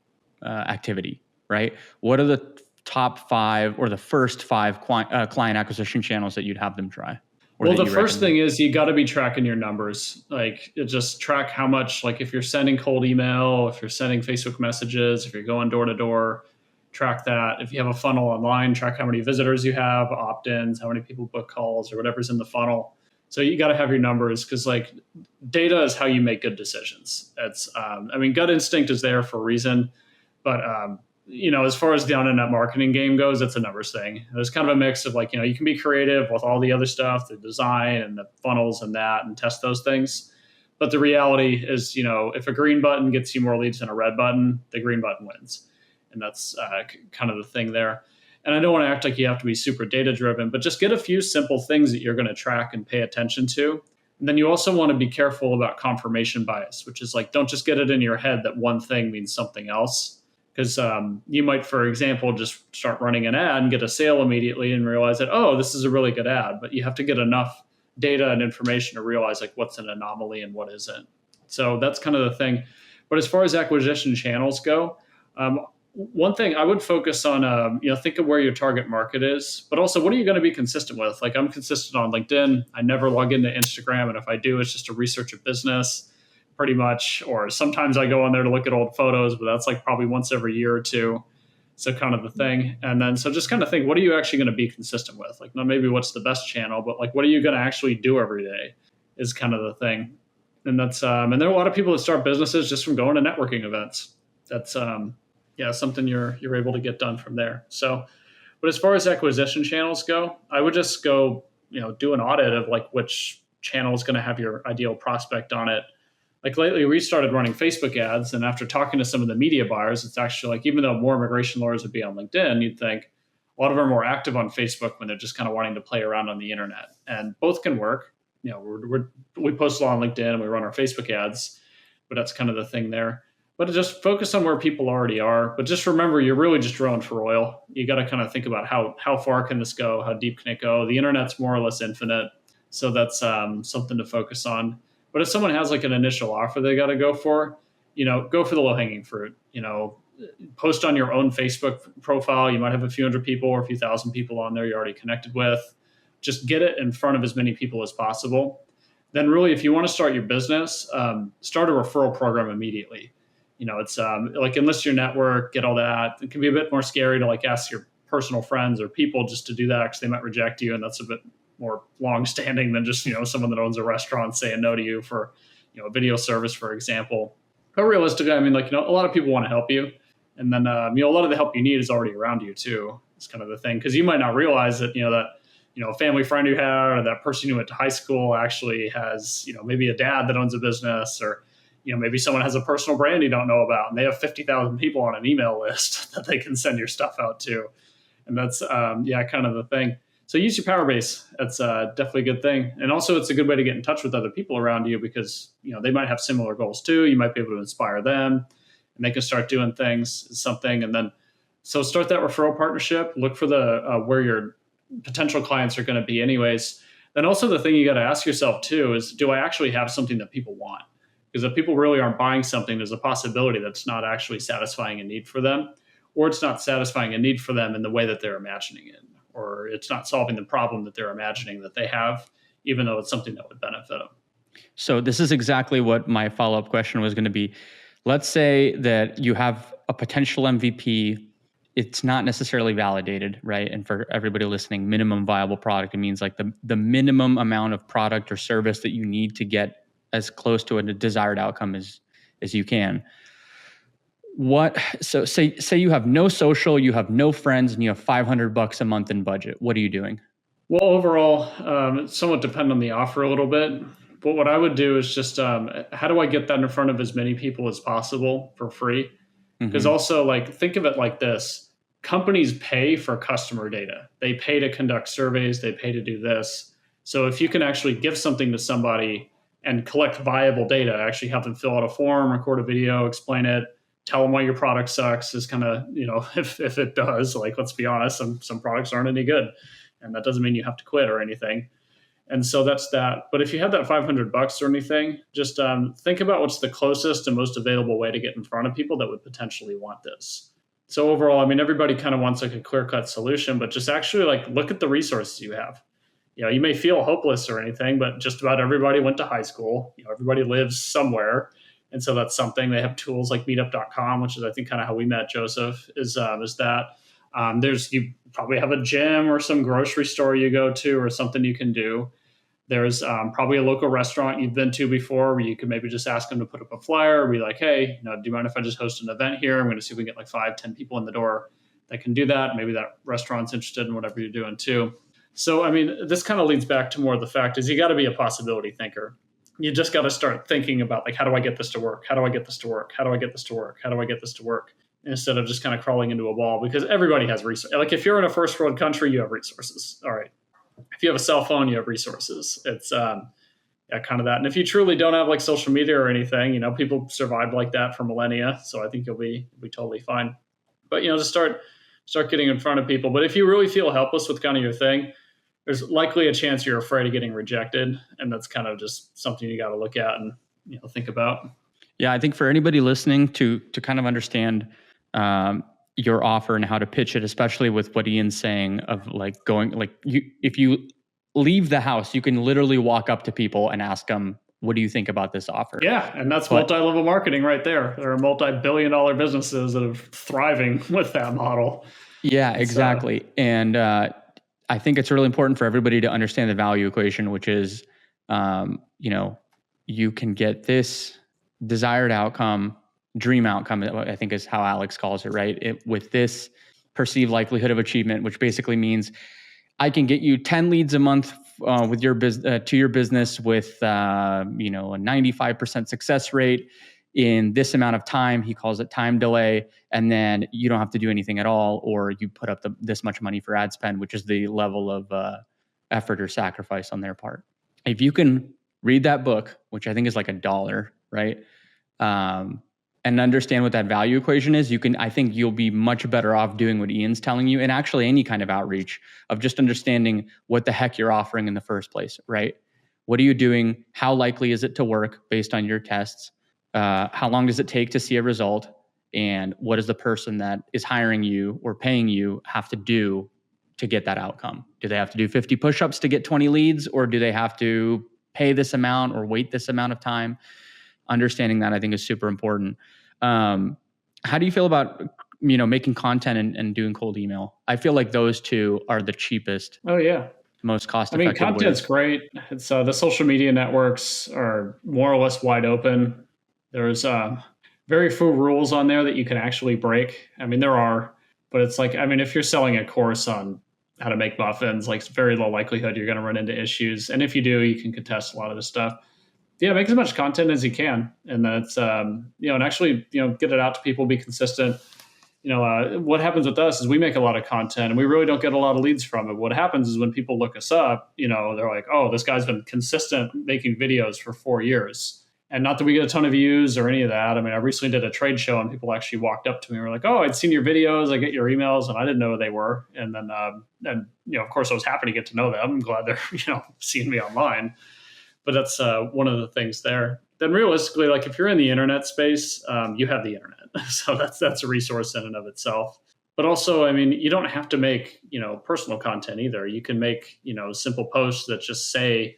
activity, right? What are the top 5 or the first 5 client acquisition channels that you'd have them try? Well, the first thing is you got to be tracking your numbers. Like just track how much, like if you're sending cold email, if you're sending Facebook messages, if you're going door to door, track that. If you have a funnel online, track how many visitors you have, opt-ins, how many people book calls or whatever's in the funnel. So you got to have your numbers because like data is how you make good decisions. It's, gut instinct is there for a reason, but as far as the internet marketing game goes, it's a numbers thing. There's kind of a mix of like, you can be creative with all the other stuff, the design and the funnels and that, and test those things. But the reality is, if a green button gets you more leads than a red button, the green button wins. And that's kind of the thing there. And I don't want to act like you have to be super data driven, but just get a few simple things that you're going to track and pay attention to. And then you also want to be careful about confirmation bias, which is like, don't just get it in your head that one thing means something else. Because you might, for example, just start running an ad and get a sale immediately and realize that, oh, this is a really good ad. But you have to get enough data and information to realize like what's an anomaly and what isn't. So that's kind of the thing. But as far as acquisition channels go, one thing I would focus on, think of where your target market is, but also what are you going to be consistent with? Like I'm consistent on LinkedIn. I never log into Instagram. And if I do, it's just to research a business. Pretty much, or sometimes I go on there to look at old photos, but that's like probably once every year or two. So kind of the thing. And then, so just kind of think, what are you actually going to be consistent with? Like not maybe what's the best channel, but like, what are you going to actually do every day is kind of the thing. And that's, and there are a lot of people that start businesses just from going to networking events. That's, something you're able to get done from there. So, but as far as acquisition channels go, I would just go, do an audit of like which channel is going to have your ideal prospect on it. Like lately, we started running Facebook ads, and after talking to some of the media buyers, it's actually like, even though more immigration lawyers would be on LinkedIn, you'd think a lot of them are more active on Facebook when they're just kind of wanting to play around on the internet. And both can work. We post a lot on LinkedIn and we run our Facebook ads, but that's kind of the thing there. But just focus on where people already are. But just remember, you're really just drilling for oil. You got to kind of think about how far can this go? How deep can it go? The internet's more or less infinite. So that's something to focus on. But if someone has like an initial offer they got to go for the low hanging fruit, post on your own Facebook profile. You might have a few hundred people or a few thousand people on there you're already connected with. Just get it in front of as many people as possible. Then really, if you want to start your business, start a referral program immediately. It's like enlist your network, get all that. It can be a bit more scary to like ask your personal friends or people just to do that because they might reject you. And that's a bit more long-standing than just, someone that owns a restaurant saying no to you for, a video service, for example. But realistically, a lot of people want to help you. And then, a lot of the help you need is already around you too. It's kind of the thing. Because you might not realize that, a family friend you had or that person you went to high school actually has, maybe a dad that owns a business or, maybe someone has a personal brand you don't know about and they have 50,000 people on an email list that they can send your stuff out to. And that's, kind of the thing. So use your power base. That's definitely a good thing. And also it's a good way to get in touch with other people around you because, they might have similar goals too. You might be able to inspire them and they can start doing something. And then, so start that referral partnership, look for the, where your potential clients are going to be anyways. Then also the thing you got to ask yourself too, is do I actually have something that people want? Because if people really aren't buying something, there's a possibility that's not actually satisfying a need for them, or it's not satisfying a need for them in the way that they're imagining it. Or it's not solving the problem that they're imagining that they have, even though it's something that would benefit them. So this is exactly what my follow-up question was going to be. Let's say that you have a potential MVP. It's not necessarily validated, right? And for everybody listening, minimum viable product, it means like the minimum amount of product or service that you need to get as close to a desired outcome as you can. So say you have no social, you have no friends, and you have $500 a month in budget. What are you doing? Well, overall, it's somewhat depend on the offer a little bit. But what I would do is just, how do I get that in front of as many people as possible for free? Because also think of it like this. Companies pay for customer data. They pay to conduct surveys. They pay to do this. So if you can actually give something to somebody and collect viable data, actually have them fill out a form, record a video, explain it, tell them why your product sucks is kind of, if it does, let's be honest, some products aren't any good. And that doesn't mean you have to quit or anything. And so that's that. But if you have that $500 or anything, just think about what's the closest and most available way to get in front of people that would potentially want this. So overall, everybody kind of wants a clear-cut solution, but just actually look at the resources you have. you may feel hopeless or anything, but just about everybody went to high school. Everybody lives somewhere. And so that's something. They have tools like meetup.com, which is, I think, kind of how we met, Joseph, is that you probably have a gym or some grocery store you go to or something you can do. There's probably a local restaurant you've been to before where you could maybe just ask them to put up a flyer or be like, hey, do you mind if I just host an event here? I'm going to see if we can get like 5-10 people in the door that can do that. Maybe that restaurant's interested in whatever you're doing too. So, I mean, this kind of leads back to more of the fact is you got to be a possibility thinker. You just got to start thinking about like, how do I get this to work? How do I get this to work? How do I get this to work? How do I get this to work? Instead of just kind of crawling into a wall, because everybody has resources. Like if you're in a first world country, you have resources. All right. If you have a cell phone, you have resources. It's kind of that. And if you truly don't have like social media or anything, people survived like that for millennia. So I think you'll be totally fine. But, just start getting in front of people. But if you really feel helpless with kind of your thing, there's likely a chance you're afraid of getting rejected. And that's kind of just something you got to look at and, think about. Yeah, I think for anybody listening to kind of understand your offer and how to pitch it, especially with what Ian's saying of like going, like if you leave the house, you can literally walk up to people and ask them, what do you think about this offer? Yeah. And that's multi-level marketing right there. There are multi-billion-dollar businesses that are thriving with that model. Yeah, exactly. And I think it's really important for everybody to understand the value equation, which is, you can get this desired outcome, dream outcome, I think is how Alex calls it, right? With this perceived likelihood of achievement, which basically means I can get you 10 leads a month with your to your business with a 95% success rate in this amount of time. He calls it time delay, and then you don't have to do anything at all, or you put up this much money for ad spend, which is the level of effort or sacrifice on their part. If you can read that book, which I think is like $1, right? And understand what that value equation is, I think you'll be much better off doing what Ian's telling you, and actually any kind of outreach of just understanding what the heck you're offering in the first place, right? What are you doing? How likely is it to work based on your tests? How long does it take to see a result? And what does the person that is hiring you or paying you have to do to get that outcome? Do they have to do 50 push-ups to get 20 leads, or do they have to pay this amount or wait this amount of time? Understanding that, I think, is super important. How do you feel about making content and doing cold email? I feel like those two are the cheapest. Oh yeah, most cost-effective. Content's great. It's the social media networks are more or less wide open. There's very few rules on there that you can actually break. There are, but it's like, if you're selling a course on how to make muffins, like it's very low likelihood you're going to run into issues. And if you do, you can contest a lot of this stuff. Yeah, make as much content as you can, and that's and actually get it out to people. Be consistent. What happens with us is we make a lot of content, and we really don't get a lot of leads from it. What happens is when people look us up, they're like, "Oh, this guy's been consistent making videos for 4 years." And not that we get a ton of views or any of that. I recently did a trade show, and people actually walked up to me and were like, "Oh, I'd seen your videos. I get your emails, and I didn't know who they were." And then, of course, I was happy to get to know them. I'm glad they're seeing me online. But that's one of the things there. Then realistically, like if you're in the internet space, you have the internet. So that's a resource in and of itself. But also, you don't have to make, personal content either. You can make, simple posts that just say,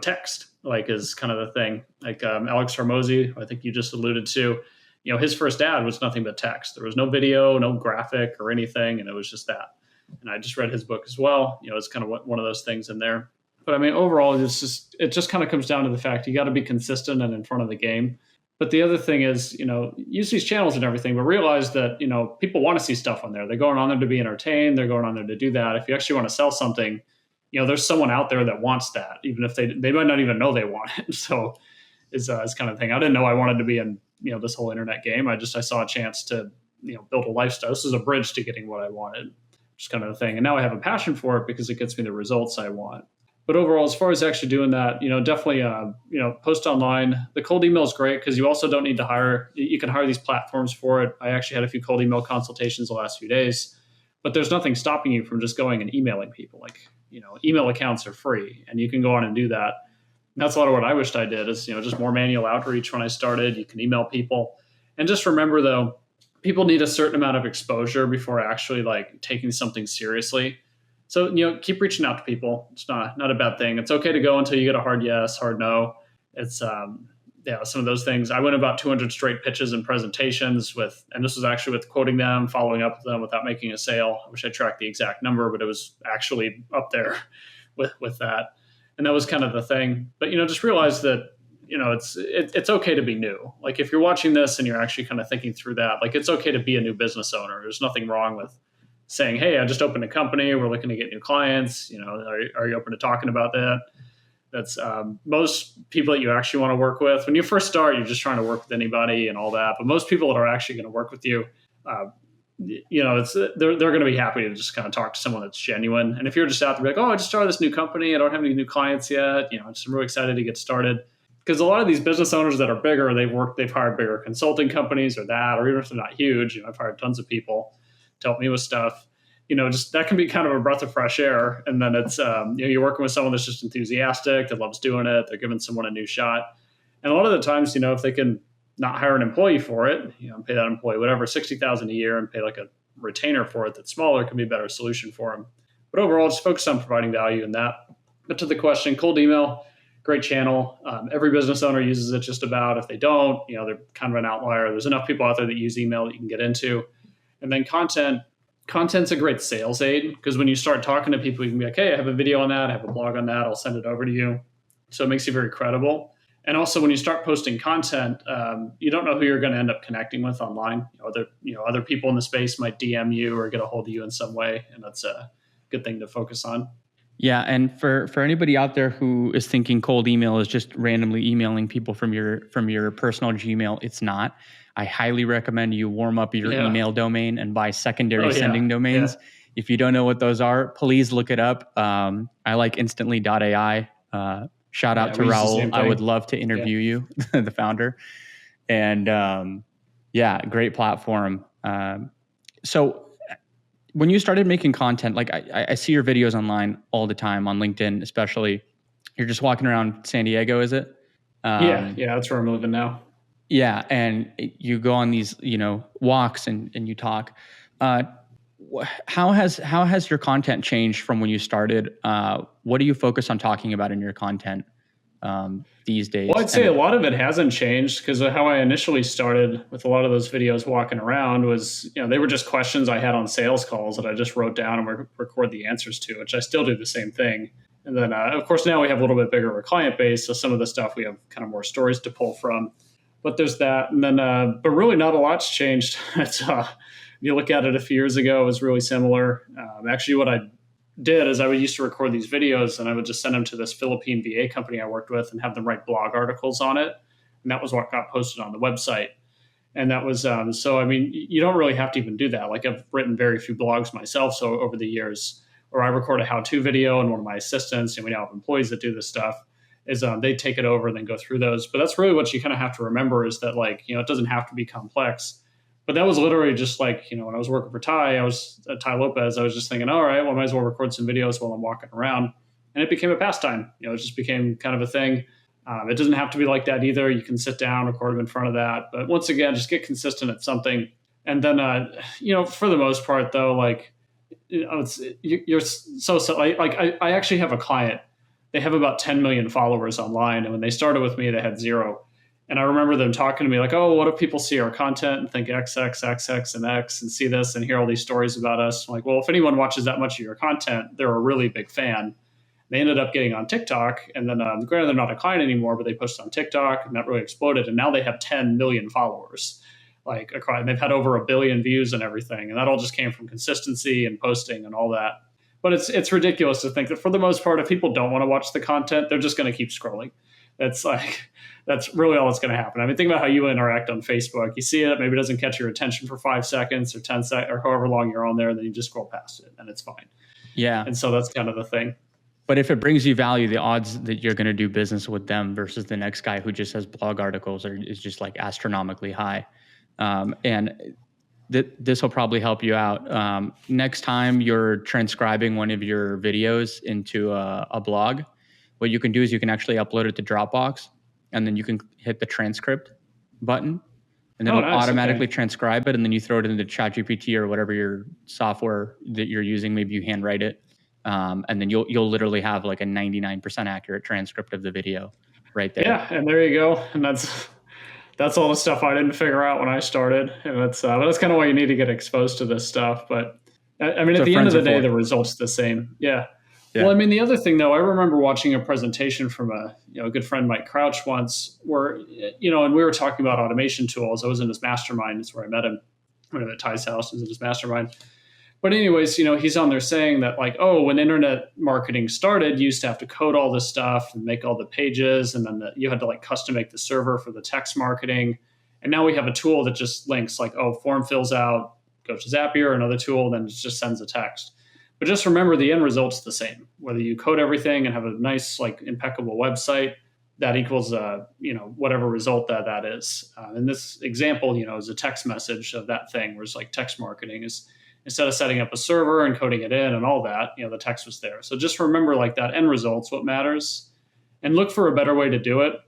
text, like is kind of the thing. Like Alex Hormozy, I think you just alluded to, his first ad was nothing but text. There was no video, no graphic or anything. And it was just that. And I just read his book as well. It's kind of one of those things in there. But overall, it just kind of comes down to the fact you got to be consistent and in front of the game. But the other thing is, use these channels and everything, but realize that, people want to see stuff on there. They're going on there to be entertained. They're going on there to do that. If you actually want to sell something, there's someone out there that wants that, even if they might not even know they want it. So it's kind of thing. I didn't know I wanted to be in, this whole internet game. I saw a chance to, build a lifestyle. This is a bridge to getting what I wanted, just kind of the thing. And now I have a passion for it because it gets me the results I want. But overall, as far as actually doing that, definitely, post online. The cold email is great because you also don't need to hire. You can hire these platforms for it. I actually had a few cold email consultations the last few days, but there's nothing stopping you from just going and emailing people. Like, email accounts are free and you can go on and do that. And that's a lot of what I wished I did is, just more manual outreach when I started. You can email people. And just remember, though, people need a certain amount of exposure before actually like taking something seriously. So, keep reaching out to people. It's not a bad thing. It's okay to go until you get a hard yes, hard no. It's, some of those things. I went about 200 straight pitches and presentations and this was actually with quoting them, following up with them without making a sale. I wish I tracked the exact number, but it was actually up there with that. And that was kind of the thing. But, just realize that, it's okay to be new. Like if you're watching this and you're actually kind of thinking through that, like it's okay to be a new business owner. There's nothing wrong with saying, hey, I just opened a company. We're looking to get new clients. Are you open to talking about that? That's most people that you actually want to work with. When you first start, you're just trying to work with anybody and all that. But most people that are actually going to work with you, they're going to be happy to just kind of talk to someone that's genuine. And if you're just out there like, oh, I just started this new company. I don't have any new clients yet. I'm really excited to get started. Because a lot of these business owners that are bigger, they've hired bigger consulting companies or even if they're not huge, I've hired tons of people to help me with stuff. Just that can be kind of a breath of fresh air. And then it's, you're working with someone that's just enthusiastic, that loves doing it. They're giving someone a new shot. And a lot of the times, if they can not hire an employee for it, pay that employee, whatever, $60,000 a year and pay like a retainer for it that's smaller can be a better solution for them. But overall, just focus on providing value in that. But to the question, cold email, great channel. Every business owner uses it just about. If they don't, they're kind of an outlier. There's enough people out there that use email that you can get into. And then content's a great sales aid because when you start talking to people, you can be like, hey, I have a video on that. I have a blog on that. I'll send it over to you. So it makes you very credible. And also when you start posting content, you don't know who you're going to end up connecting with online. Other people in the space might DM you or get a hold of you in some way. And that's a good thing to focus on. Yeah. And for anybody out there who is thinking cold email is just randomly emailing people from your personal Gmail, it's not. I highly recommend you warm up your email domain and buy secondary sending domains. Yeah. If you don't know what those are, please look it up. I like instantly.ai. Shout out to Raul. I would love to interview you, the founder. And great platform. So when you started making content, like I see your videos online all the time on LinkedIn, especially. You're just walking around San Diego, is it? Yeah, that's where I'm living now. Yeah, and you go on these, walks and you talk. How has your content changed from when you started? What do you focus on talking about in your content these days? Well, I'd say a lot of it hasn't changed because how I initially started with a lot of those videos walking around was, they were just questions I had on sales calls that I just wrote down and record the answers to, which I still do the same thing. And then, of course, now we have a little bit bigger of a client base. So some of the stuff we have kind of more stories to pull from. But there's that. And then, but really not a lot's changed. It's, if you look at it a few years ago, it was really similar. Actually, what I did is I used to record these videos and I would just send them to this Philippine VA company I worked with and have them write blog articles on it. And that was what got posted on the website. And that was, you don't really have to even do that. Like I've written very few blogs myself. So over the years, or I record a how-to video and one of my assistants, and we now have employees that do this stuff, is they take it over and then go through those. But that's really what you kind of have to remember is that it doesn't have to be complex. But that was literally just when I was working for Tai Lopez, I was just thinking, all right, well, I might as well record some videos while I'm walking around. And it became a pastime. It just became kind of a thing. It doesn't have to be like that either. You can sit down, record them in front of that. But once again, just get consistent at something. And then, for the most part, though, you're so I actually have a client. They have about 10 million followers online. And when they started with me, they had 0. And I remember them talking to me like, oh, what if people see our content and think X, X, X, X, and X and see this and hear all these stories about us? I'm like, well, if anyone watches that much of your content, they're a really big fan. They ended up getting on TikTok. And then granted, they're not a client anymore, but they posted on TikTok and that really exploded. And now they have 10 million followers. And they've had over 1 billion views and everything. And that all just came from consistency and posting and all that. But it's ridiculous to think that for the most part, if people don't want to watch the content, they're just going to keep scrolling. That's really all that's going to happen. I mean, think about how you interact on Facebook. You see it, maybe it doesn't catch your attention for 5 seconds or 10 seconds or however long you're on there, and then you just scroll past it and it's fine. Yeah. And so that's kind of the thing. But if it brings you value, the odds that you're going to do business with them versus the next guy who just has blog articles is just astronomically high. And this will probably help you out. Next time you're transcribing one of your videos into a blog, what you can do is you can actually upload it to Dropbox, and then you can hit the transcript button, and then it'll automatically transcribe it, and then you throw it into ChatGPT or whatever your software that you're using. Maybe you handwrite it, And then you'll literally have like a 99% accurate transcript of the video right there. Yeah, and there you go. And that's all the stuff I didn't figure out when I started. And that's kind of why you need to get exposed to this stuff. But I mean, at the end of the day, the result's the same. Yeah. Well, I mean, the other thing though, I remember watching a presentation from a good friend, Mike Crouch, once, where and we were talking about automation tools. I was in his mastermind. That's where I met him. I went to Ty's house. I was in his mastermind. But anyways, he's on there saying that like, oh, when internet marketing started, you used to have to code all this stuff and make all the pages, and then you had to like custom make the server for the text marketing. And now we have a tool that just links like, oh, form fills out, go to Zapier, or another tool, then it just sends a text. But just remember, the end result's the same. Whether you code everything and have a nice, like, impeccable website, that equals, whatever result that is. In this example, is a text message of that thing, where it's like text marketing is, instead of setting up a server and coding it in and all that, the text was there. So just remember, like, that end result's what matters, and look for a better way to do it.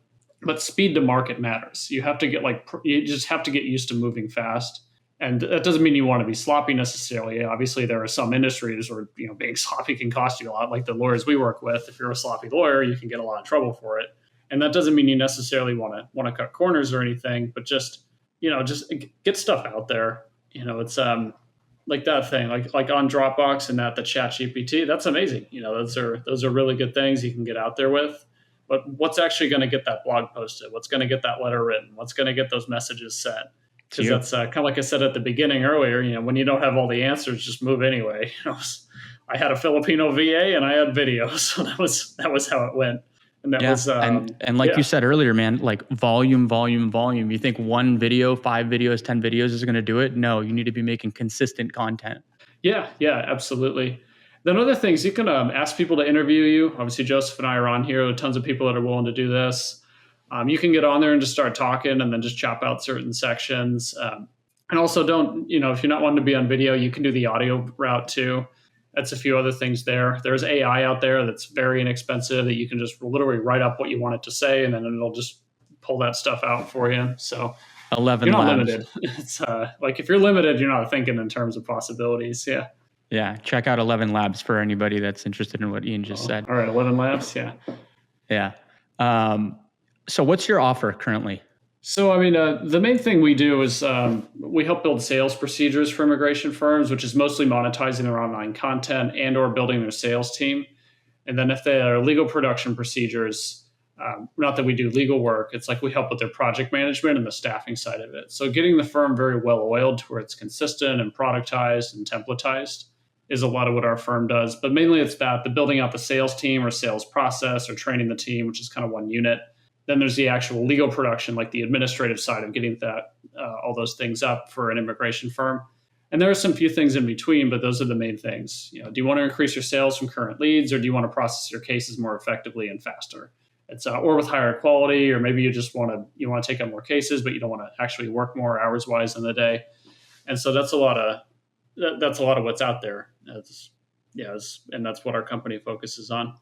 But speed to market matters. You have to get you just have to get used to moving fast. And that doesn't mean you want to be sloppy necessarily. Obviously, there are some industries where being sloppy can cost you a lot, like the lawyers we work with. If you're a sloppy lawyer, you can get a lot of trouble for it. And that doesn't mean you necessarily want to cut corners or anything, but just get stuff out there. It's like that thing, like on Dropbox and the Chat GPT. That's amazing. Those are really good things you can get out there with. But what's actually going to get that blog posted? What's going to get that letter written? What's going to get those messages sent? Because that's kind of like I said at the beginning earlier, when you don't have all the answers, just move anyway. I had a Filipino VA and I had videos. So that was how it went. And that was, and like you said earlier, man, like volume. You think one video, 5 videos, 10 videos is going to do it? No, you need to be making consistent content. Yeah, absolutely. Then other things, you can ask people to interview you. Obviously, Joseph and I are on here. There are tons of people that are willing to do this. You can get on there and just start talking and then just chop out certain sections. And also don't, if you're not wanting to be on video, you can do the audio route too. That's a few other things there. There's AI out there that's very inexpensive that you can just literally write up what you want it to say, and then it'll just pull that stuff out for you. So 11 you're not labs. limited. It's like if you're limited, you're not thinking in terms of possibilities. Yeah. Yeah. Check out 11 Labs for anybody that's interested in what Ian just said. All right. 11 Labs. Yeah. Yeah. So what's your offer currently? So, I mean, the main thing we do is we help build sales procedures for immigration firms, which is mostly monetizing their online content and or building their sales team. And then if they are legal production procedures, not that we do legal work, it's like we help with their project management and the staffing side of it. So getting the firm very well oiled to where it's consistent and productized and templatized is a lot of what our firm does. But mainly it's the building out the sales team or sales process or training the team, which is kind of one unit. Then there's the actual legal production, like the administrative side of getting all those things up for an immigration firm. And there are some few things in between, but those are the main things. Do you want to increase your sales from current leads, or do you want to process your cases more effectively and faster? It's or with higher quality, or maybe you just want to take on more cases, but you don't want to actually work more hours wise in the day. And so that's a lot of what's out there. And that's what our company focuses on.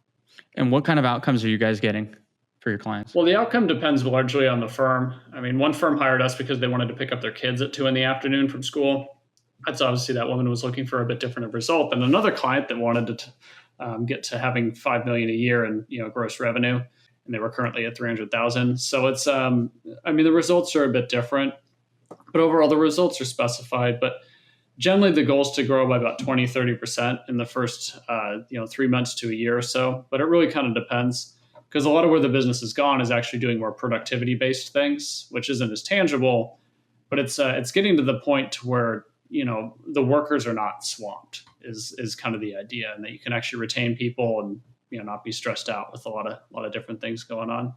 And what kind of outcomes are you guys getting for your clients? Well, the outcome depends largely on the firm. I mean, one firm hired us because they wanted to pick up their kids at 2 p.m. from school. That's obviously that woman was looking for a bit different of result than another client that wanted to get to having $5 million a year in gross revenue, and they were currently at 300,000. So it's the results are a bit different, but overall the results are specified. But generally, the goal is to grow by about 20-30% in the first 3 months to a year or so. But it really kind of depends. Because a lot of where the business has gone is actually doing more productivity-based things, which isn't as tangible, but it's getting to the point to where the workers are not swamped is kind of the idea, and that you can actually retain people and not be stressed out with a lot of different things going on.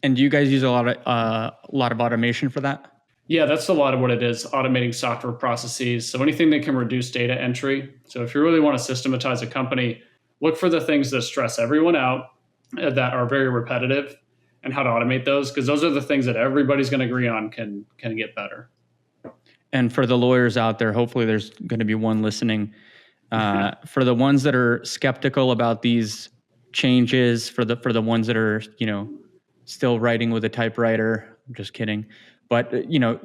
And do you guys use a lot of automation for that? Yeah, that's a lot of what it is, automating software processes. So anything that can reduce data entry. So if you really want to systematize a company, look for the things that stress everyone out, that are very repetitive, and how to automate those, because those are the things that everybody's going to agree on can get better. And for the lawyers out there, hopefully there's going to be one listening. For the ones that are skeptical about these changes, for the ones that are still writing with a typewriter, I'm just kidding. But,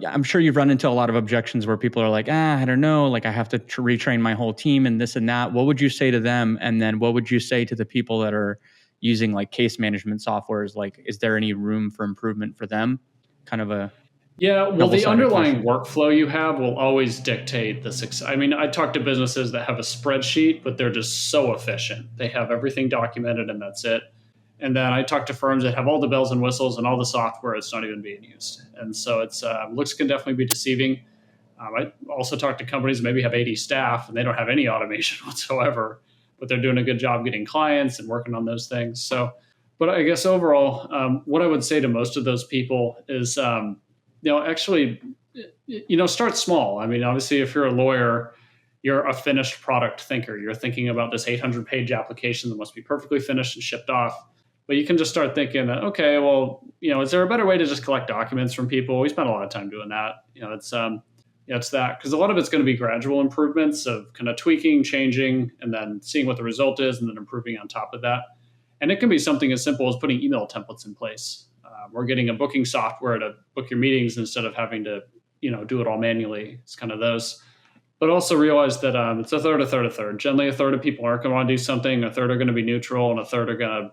I'm sure you've run into a lot of objections where people are like, I don't know, like I have to retrain my whole team and this and that. What would you say to them? And then what would you say to the people that are using like case management softwares? Like, is there any room for improvement for them? Kind of a the underlying workflow you have will always dictate the success. I mean, I talk to businesses that have a spreadsheet, but they're just so efficient. They have everything documented and that's it. And then I talk to firms that have all the bells and whistles and all the software that's not even being used. And so it's looks can definitely be deceiving. I also talk to companies that maybe have 80 staff and they don't have any automation whatsoever, but they're doing a good job getting clients and working on those things. So, but I guess overall, what I would say to most of those people is, actually, start small. I mean, obviously, if you're a lawyer, you're a finished product thinker. You're thinking about this 800-page application that must be perfectly finished and shipped off. But you can just start thinking that, okay, well, is there a better way to just collect documents from people? We spend a lot of time doing that. It's that, because a lot of it's going to be gradual improvements of kind of tweaking, changing, and then seeing what the result is, and then improving on top of that. And it can be something as simple as putting email templates in place. Or getting a booking software to book your meetings instead of having to, do it all manually. It's kind of those. But also realize that it's a third, a third, a third. Generally, a third of people aren't going to want to do something. A third are going to be neutral, and a third are going to,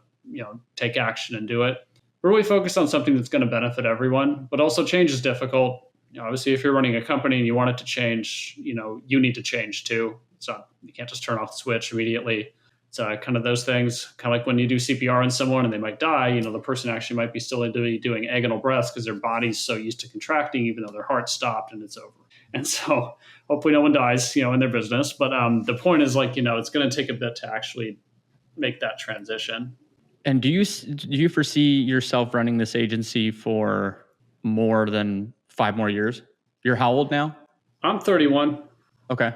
take action and do it. We're really focused on something that's going to benefit everyone. But also, change is difficult. Obviously, if you're running a company and you want it to change, you need to change too. So you can't just turn off the switch immediately. Kind of those things, kind of like when you do CPR on someone and they might die, the person actually might be still doing agonal breaths because their body's so used to contracting, even though their heart stopped and it's over. And so hopefully no one dies, in their business. But the point is it's going to take a bit to actually make that transition. And do you foresee yourself running this agency for more than 5 more years? You're how old now? I'm 31. Okay.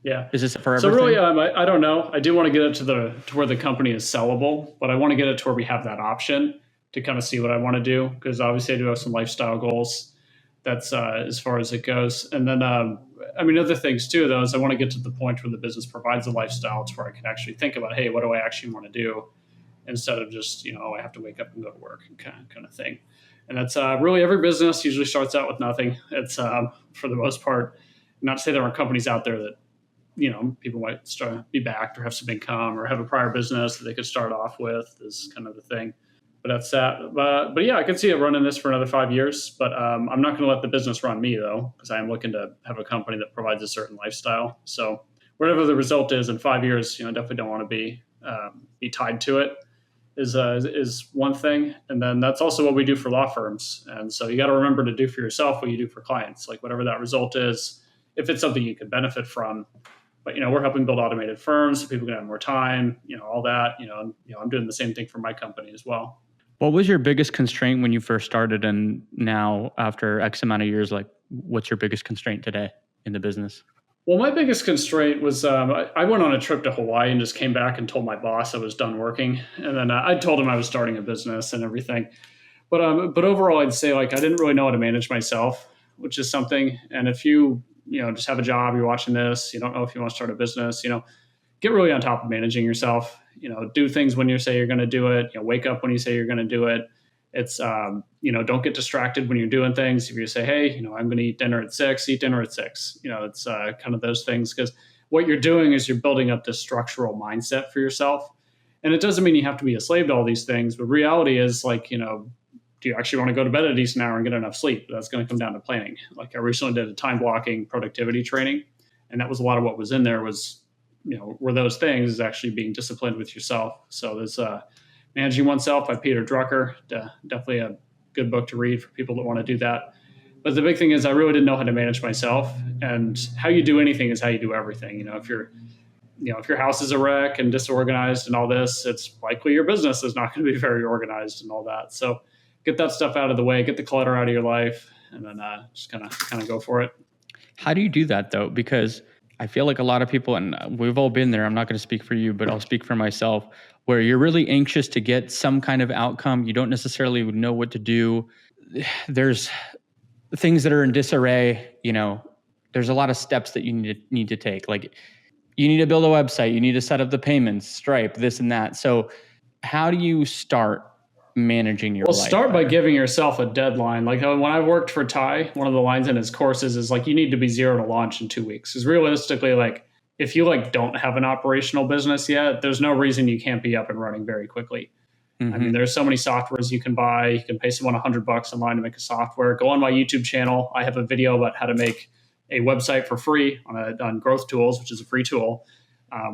Yeah. Is this for everything? So really, I don't know. I do want to get it to where the company is sellable, but I want to get it to where we have that option to kind of see what I want to do, because obviously I do have some lifestyle goals. That's as far as it goes. And then, other things too, though, is I want to get to the point where the business provides a lifestyle to where I can actually think about, hey, what do I actually want to do, instead of just, I have to wake up and go to work kind of thing. And that's really every business usually starts out with nothing. It's for the most part, not to say there aren't companies out there that, people might be backed or have some income or have a prior business that they could start off with, is kind of the thing. But that's that. But yeah, I could see it running this for another 5 years, but I'm not going to let the business run me though, because I am looking to have a company that provides a certain lifestyle. So whatever the result is in 5 years, definitely don't want to be tied to it is one thing. And then that's also what we do for law firms. And so you got to remember to do for yourself what you do for clients, like whatever that result is, if it's something you could benefit from. But, we're helping build automated firms so people can have more time, all that, and, I'm doing the same thing for my company as well. What was your biggest constraint when you first started? And now after X amount of years, like what's your biggest constraint today in the business? Well, my biggest constraint was I went on a trip to Hawaii and just came back and told my boss I was done working. And then I told him I was starting a business and everything. But overall, I'd say I didn't really know how to manage myself, which is something. And if you just have a job, you're watching this, you don't know if you want to start a business, get really on top of managing yourself, do things when you say you're going to do it, wake up when you say you're going to do it. It's, don't get distracted when you're doing things. If you say, hey, I'm going to eat dinner at 6, eat dinner at 6, it's kind of those things, because what you're doing is you're building up this structural mindset for yourself. And it doesn't mean you have to be a slave to all these things, but reality is do you actually want to go to bed at a decent hour and get enough sleep? That's going to come down to planning. I recently did a time blocking productivity training, and that was a lot of what was in there was, were those things, is actually being disciplined with yourself. So there's Managing Oneself by Peter Drucker, definitely a good book to read for people that want to do that. But the big thing is I really didn't know how to manage myself, and how you do anything is how you do everything. If your house is a wreck and disorganized and all this, it's likely your business is not going to be very organized and all that. So get that stuff out of the way, get the clutter out of your life, and then just kind of go for it. How do you do that though? Because I feel like a lot of people, and we've all been there, I'm not going to speak for you, but I'll speak for myself, where you're really anxious to get some kind of outcome. You don't necessarily know what to do. There's things that are in disarray. There's a lot of steps that you need to take. Like you need to build a website, you need to set up the payments, Stripe, this and that. So how do you start managing your life? Well, start by giving yourself a deadline. Like when I worked for Tai, one of the lines in his courses is like, you need to be zero to launch in 2 weeks. Because realistically, like if you like don't have an operational business yet, there's no reason you can't be up and running very quickly. I mean, there's so many softwares you can buy. You can pay someone $100 online to make a software. Go on my YouTube channel. I have a video about how to make a website for free on Growth Tools, which is a free tool,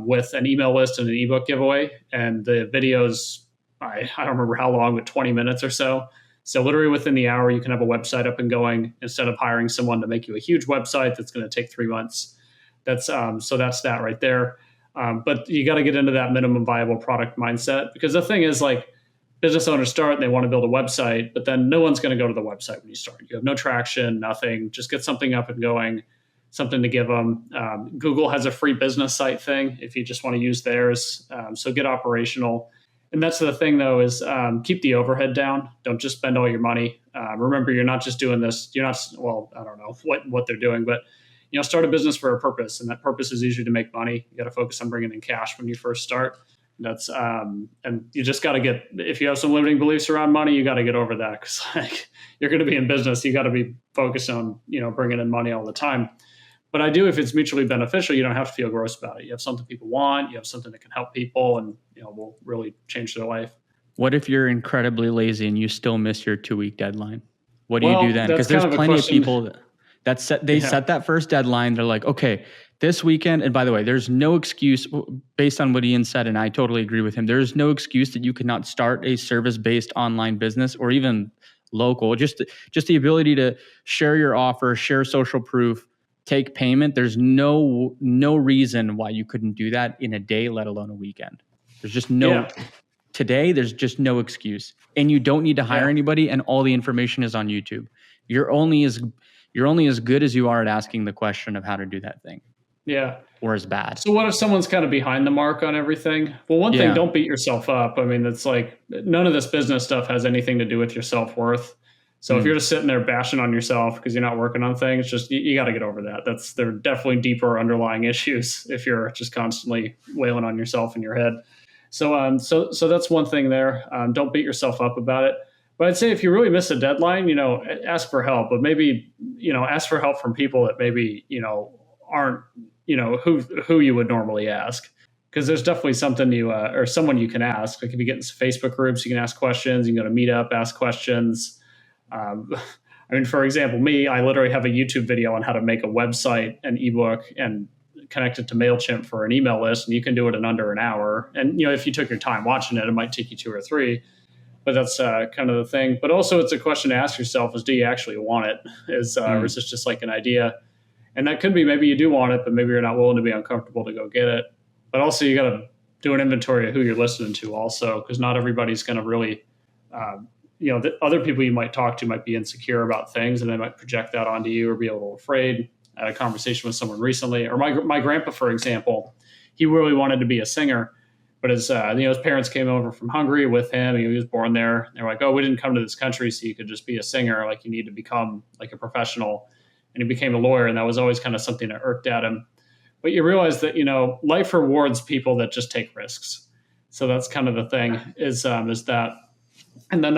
with an email list and an ebook giveaway. And the videos, I don't remember how long, but 20 minutes or so. So literally within the hour, you can have a website up and going instead of hiring someone to make you a huge website that's going to take 3 months. That's that right there. But you got to get into that minimum viable product mindset, because the thing is, like, business owners start and they want to build a website, but then no one's going to go to the website when you start. You have no traction, nothing. Just get something up and going, something to give them. Google has a free business site thing if you just want to use theirs. So get operational. And that's the thing, though, is keep the overhead down. Don't just spend all your money. Remember, you're not just doing this. You're not, well, I don't know what they're doing, but start a business for a purpose, and that purpose is usually to make money. You got to focus on bringing in cash when you first start. That's and you just got to get, if you have some limiting beliefs around money, you got to get over that, because like you're going to be in business, you got to be focused on bringing in money all the time. But if it's mutually beneficial, you don't have to feel gross about it. You have something people want, you have something that can help people, and will really change their life. What if you're incredibly lazy and you still miss your 2-week deadline? What do you do then? Because there's plenty of people that set that first deadline. They're like, okay, this weekend. And by the way, there's no excuse based on what Ian said, and I totally agree with him. There's no excuse that you could not start a service-based online business, or even local. Just the ability to share your offer, share social proof, take payment. There's no reason why you couldn't do that in a day, let alone a weekend. There's just today, there's just no excuse. And you don't need to hire anybody, and all the information is on YouTube. You're only as good as you are at asking the question of how to do that thing. Yeah. Or as bad. So what if someone's kind of behind the mark on everything? Well, one thing, don't beat yourself up. I mean, it's like none of this business stuff has anything to do with your self-worth. So if you're just sitting there bashing on yourself because you're not working on things, just you got to get over that. There are definitely deeper underlying issues if you're just constantly wailing on yourself in your head. So so that's one thing there. Don't beat yourself up about it. But I'd say if you really miss a deadline, ask for help. But maybe ask for help from people that maybe aren't who you would normally ask. Because there's definitely something or someone you can ask. Like if you get into Facebook groups, you can ask questions. You can go to Meetup, ask questions. I mean, for example, I literally have a YouTube video on how to make a website, an ebook, and connect it to MailChimp for an email list. And you can do it in under an hour. And, if you took your time watching it, it might take you 2 or 3. But that's kind of the thing. But also it's a question to ask yourself is, do you actually want it? Or is this just like an idea? And that could be maybe you do want it, but maybe you're not willing to be uncomfortable to go get it. But also you got to do an inventory of who you're listening to also, because not everybody's going to really, the other people you might talk to might be insecure about things, and they might project that onto you or be a little afraid. I had a conversation with someone recently, or my grandpa, for example, he really wanted to be a singer, but his parents came over from Hungary with him. He was born there. They were like, oh, we didn't come to this country so you could just be a singer. Like you need to become like a professional. And he became a lawyer, and that was always kind of something that irked at him. But you realize that, life rewards people that just take risks. So that's kind of the thing is that. And then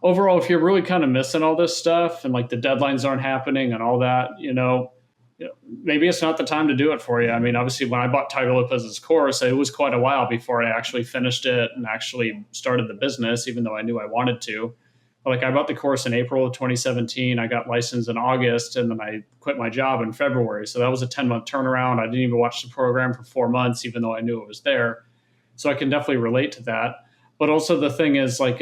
overall, if you're really kind of missing all this stuff and like the deadlines aren't happening and all that, maybe it's not the time to do it for you. I mean, obviously, when I bought Tai Lopez's course, it was quite a while before I actually finished it and actually started the business, even though I knew I wanted to. Like I bought the course in April of 2017. I got licensed in August, and then I quit my job in February. So that was a 10-month turnaround. I didn't even watch the program for 4 months, even though I knew it was there. So I can definitely relate to that. But also the thing is like,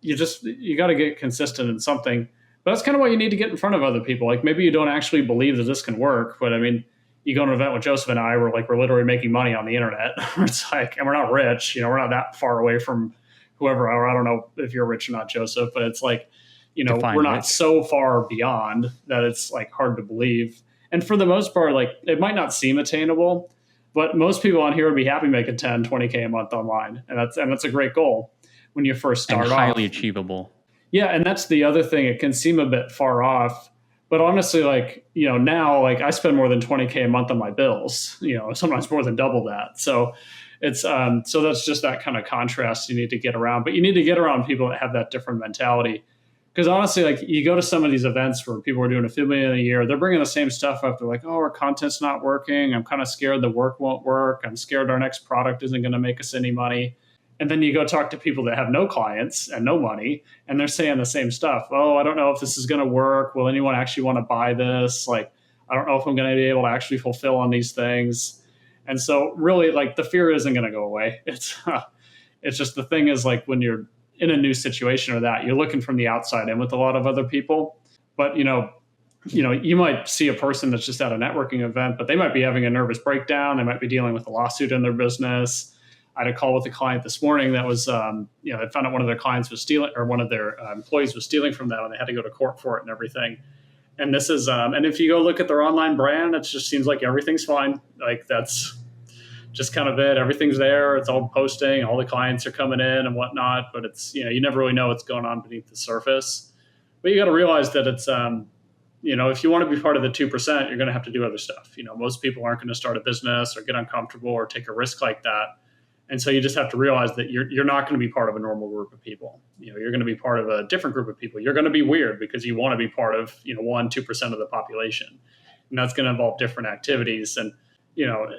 you got to get consistent in something. But that's kind of why you need to get in front of other people. Like maybe you don't actually believe that this can work, but I mean, you go to an event with Joseph and I, we're literally making money on the internet. It's like, and we're not rich, we're not that far away from whoever, or I don't know if you're rich or not, Joseph, but it's like, we're not so far beyond that it's like hard to believe. And for the most part, like it might not seem attainable, but most people on here would be happy making 10, 20K a month online. And that's a great goal when you first start off. Highly achievable. Yeah. And that's the other thing. It can seem a bit far off, but honestly, like, now, like I spend more than 20K a month on my bills, sometimes more than double that. So It's so that's just that kind of contrast you need to get around, but you need to get around people that have that different mentality. Because honestly, like you go to some of these events where people are doing a few million a year, they're bringing the same stuff up. They're like, oh, our content's not working. I'm kind of scared the work won't work. I'm scared our next product isn't going to make us any money. And then you go talk to people that have no clients and no money, and they're saying the same stuff. Oh, I don't know if this is going to work. Will anyone actually want to buy this? Like, I don't know if I'm going to be able to actually fulfill on these things. And so really, like, the fear isn't going to go away. It's just the thing is, like, when you're in a new situation or that, you're looking from the outside in with a lot of other people. But, you might see a person that's just at a networking event, but they might be having a nervous breakdown. They might be dealing with a lawsuit in their business. I had a call with a client this morning that was, they found out one of their clients was stealing, or one of their employees was stealing from them, and they had to go to court for it and everything. And this is, and if you go look at their online brand, it just seems like everything's fine. Like that's just kind of it. Everything's there. It's all posting. All the clients are coming in and whatnot. But it's, you never really know what's going on beneath the surface. But you got to realize that it's, if you want to be part of the 2%, you're going to have to do other stuff. Most people aren't going to start a business or get uncomfortable or take a risk like that. And so you just have to realize that you're not going to be part of a normal group of people. You're going to be part of a different group of people. You're going to be weird because you want to be part of, 1-2% of the population. And that's going to involve different activities. And,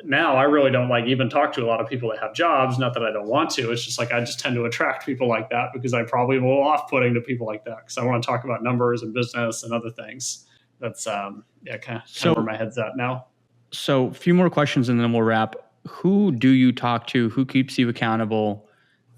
now I really don't like even talk to a lot of people that have jobs. Not that I don't want to. It's just like I just tend to attract people like that because I probably am a little off-putting to people like that because I want to talk about numbers and business and other things. That's kind of where my head's at now. So a few more questions and then we'll wrap. Who do you talk to? Who keeps you accountable?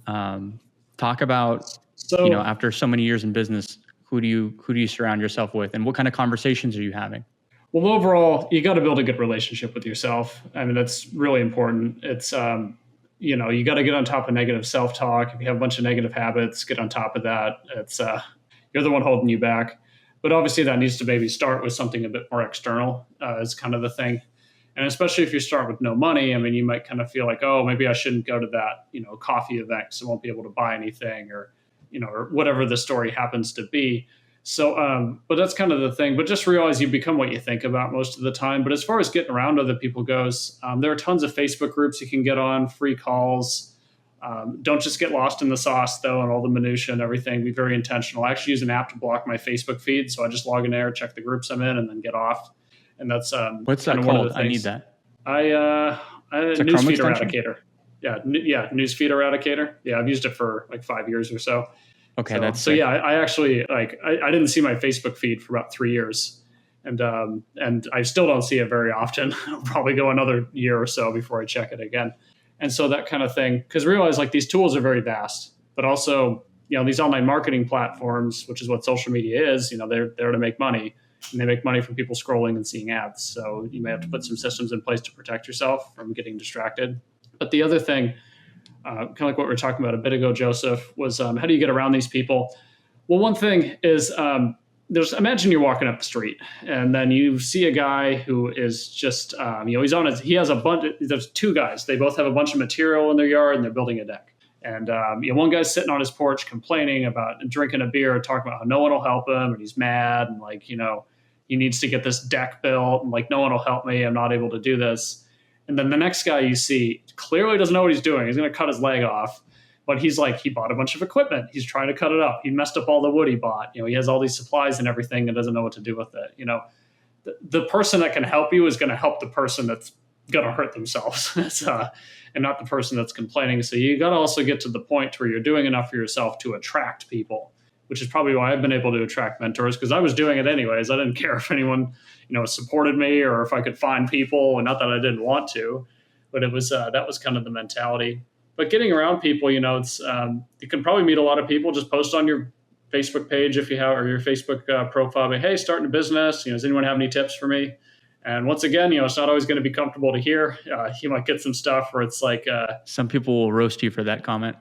Talk about, after so many years in business, who do you surround yourself with, and what kind of conversations are you having? Well, overall, you got to build a good relationship with yourself. I mean, that's really important. It's, you got to get on top of negative self-talk. If you have a bunch of negative habits, get on top of that. It's, you're the one holding you back. But obviously that needs to maybe start with something a bit more external is kind of the thing. And especially if you start with no money, I mean, you might kind of feel like, oh, maybe I shouldn't go to that, coffee event because I won't be able to buy anything or whatever the story happens to be. So, but that's kind of the thing. But just realize you become what you think about most of the time. But as far as getting around other people goes, there are tons of Facebook groups you can get on, free calls. Don't just get lost in the sauce, though, and all the minutia and everything. Be very intentional. I actually use an app to block my Facebook feed. So I just log in there, check the groups I'm in, and then get off. And that's what's that called? I need that. Newsfeed eradicator. Yeah, newsfeed eradicator. Yeah, I've used it for like 5 years or so. Okay, I actually I didn't see my Facebook feed for about 3 years, and I still don't see it very often. I'll probably go another year or so before I check it again. And so that kind of thing, because realize like these tools are very vast, but also these online marketing platforms, which is what social media is. They're there to make money. And they make money from people scrolling and seeing ads. So you may have to put some systems in place to protect yourself from getting distracted. But the other thing, kind of like what we were talking about a bit ago, Joseph, was how do you get around these people? Well, one thing is imagine you're walking up the street and then you see a guy who is just, he has a bunch, there's two guys. They both have a bunch of material in their yard and they're building a deck. And one guy's sitting on his porch complaining about drinking a beer, talking about how no one will help him, and he's mad, and he needs to get this deck built, and no one will help me. I'm not able to do this. And then the next guy you see clearly doesn't know what he's doing. He's going to cut his leg off, but he bought a bunch of equipment. He's trying to cut it up. He messed up all the wood he bought. He has all these supplies and everything and doesn't know what to do with it. The person that can help you is going to help the person that's going to hurt themselves. And not the person that's complaining. So you got to also get to the point where you're doing enough for yourself to attract people, which is probably why I've been able to attract mentors, because I was doing it anyways. I didn't care if anyone, supported me or if I could find people, and not that I didn't want to, but it was, that was kind of the mentality. But getting around people, it's, you can probably meet a lot of people. Just post on your Facebook page if you have, or your Facebook profile, but hey, starting a business, does anyone have any tips for me? And once again, it's not always going to be comfortable to hear. You might get some stuff where it's like... some people will roast you for that comment.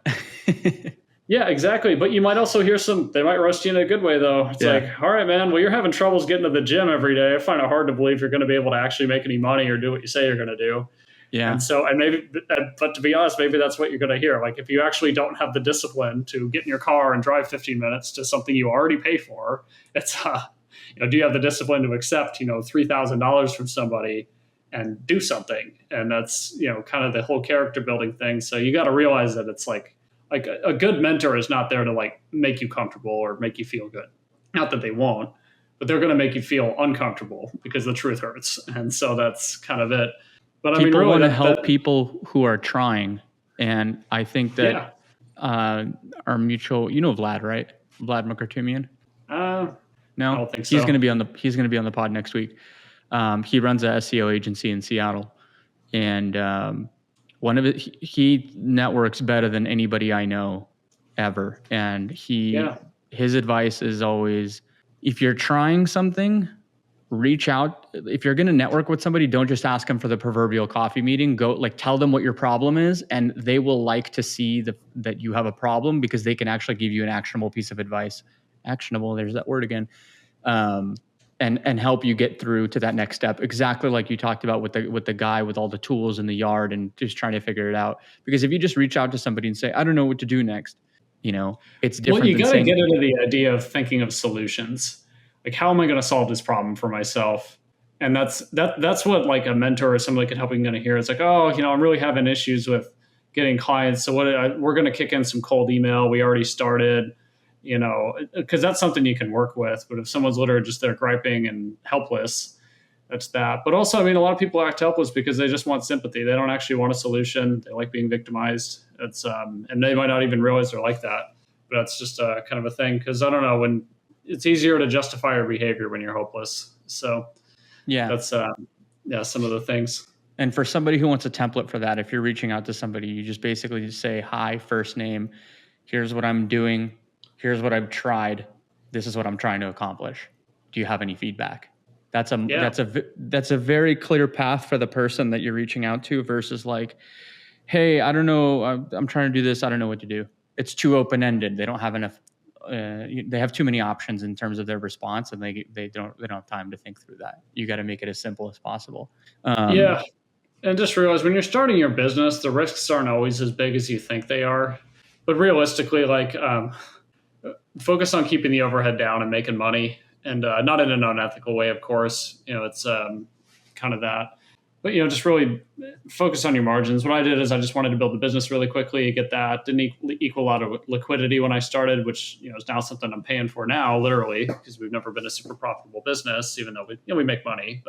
Yeah, exactly. But you might also hear they might roast you in a good way, though. It's like, all right, man, well, you're having troubles getting to the gym every day. I find it hard to believe you're going to be able to actually make any money or do what you say you're going to do. Yeah. And so, but to be honest, maybe that's what you're going to hear. Like if you actually don't have the discipline to get in your car and drive 15 minutes to something you already pay for, it's... do you have the discipline to accept, $3,000 from somebody and do something. And that's, kind of the whole character building thing. So you got to realize that it's like a good mentor is not there to like make you comfortable or make you feel good. Not that they won't, but they're going to make you feel uncomfortable because the truth hurts. And so that's kind of it. But people really want to help people who are trying. And I think that our mutual, Vlad, right? Vlad McCartumian? No, I don't think so. He's going to be on the pod next week. He runs a SEO agency in Seattle, and he networks better than anybody I know ever. And his advice is always, if you're trying something, reach out. If you're going to network with somebody, don't just ask them for the proverbial coffee meeting. Go tell them what your problem is, and they will like to see that you have a problem, because they can actually give you an actionable piece of advice. Actionable, there's that word again. And help you get through to that next step. Exactly like you talked about with the guy with all the tools in the yard and just trying to figure it out. Because if you just reach out to somebody and say, I don't know what to do next, it's different. Well, you got to get into the idea of thinking of solutions. Like, how am I going to solve this problem for myself? And that's what like a mentor or somebody could help you going to hear. It's like, oh, I'm really having issues with getting clients. So we're going to kick in some cold email. We already started. Because that's something you can work with. But if someone's literally just there griping and helpless, that's that. But also, a lot of people act helpless because they just want sympathy. They don't actually want a solution. They like being victimized. It's and they might not even realize they're like that. But that's just kind of a thing. Because I don't know, when it's easier to justify your behavior when you're hopeless. So that's some of the things. And for somebody who wants a template for that, if you're reaching out to somebody, you just basically just say, hi, first name, here's what I'm doing. Here's what I've tried. This is what I'm trying to accomplish. Do you have any feedback? That's a very clear path for the person that you're reaching out to, versus like, hey, I don't know, I'm trying to do this. I don't know what to do. It's too open-ended. They don't have enough. They have too many options in terms of their response, and they don't have time to think through that. You got to make it as simple as possible. And just realize when you're starting your business, the risks aren't always as big as you think they are. But realistically, like, focus on keeping the overhead down and making money, and not in an unethical way, of course. It's kind of that. But, just really focus on your margins. What I did is I just wanted to build the business really quickly, get that. Didn't equal a lot of liquidity when I started, which, is now something I'm paying for now, literally, because we've never been a super profitable business, even though we make money.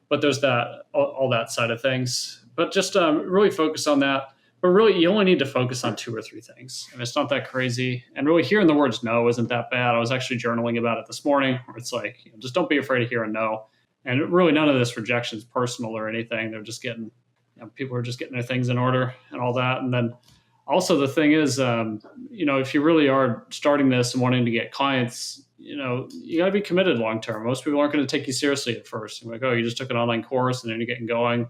But there's that, all that side of things. But just really focus on that. But really, you only need to focus on 2 or 3 things. And it's not that crazy. And really, hearing the words no isn't that bad. I was actually journaling about it this morning, where it's like, just don't be afraid of hearing no. And really, none of this rejection is personal or anything. They're just getting, people are just getting their things in order and all that. And then also the thing is, if you really are starting this and wanting to get clients, you got to be committed long term. Most people aren't going to take you seriously at first. You're like, oh, you just took an online course and then you're getting going.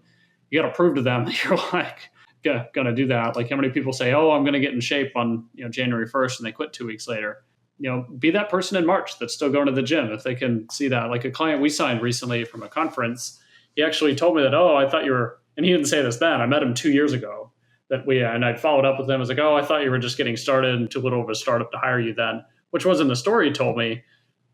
You got to prove to them that you're like, going to do that. Like, how many people say, oh, I'm going to get in shape on January 1st, and they quit 2 weeks later. Be that person in March that's still going to the gym, if they can see that. Like a client we signed recently from a conference, he actually told me that, oh, I thought you were, and he didn't say this then, I met him 2 years ago, and I followed up with him. I was like, oh, I thought you were just getting started and too little of a startup to hire you then, which wasn't the story he told me.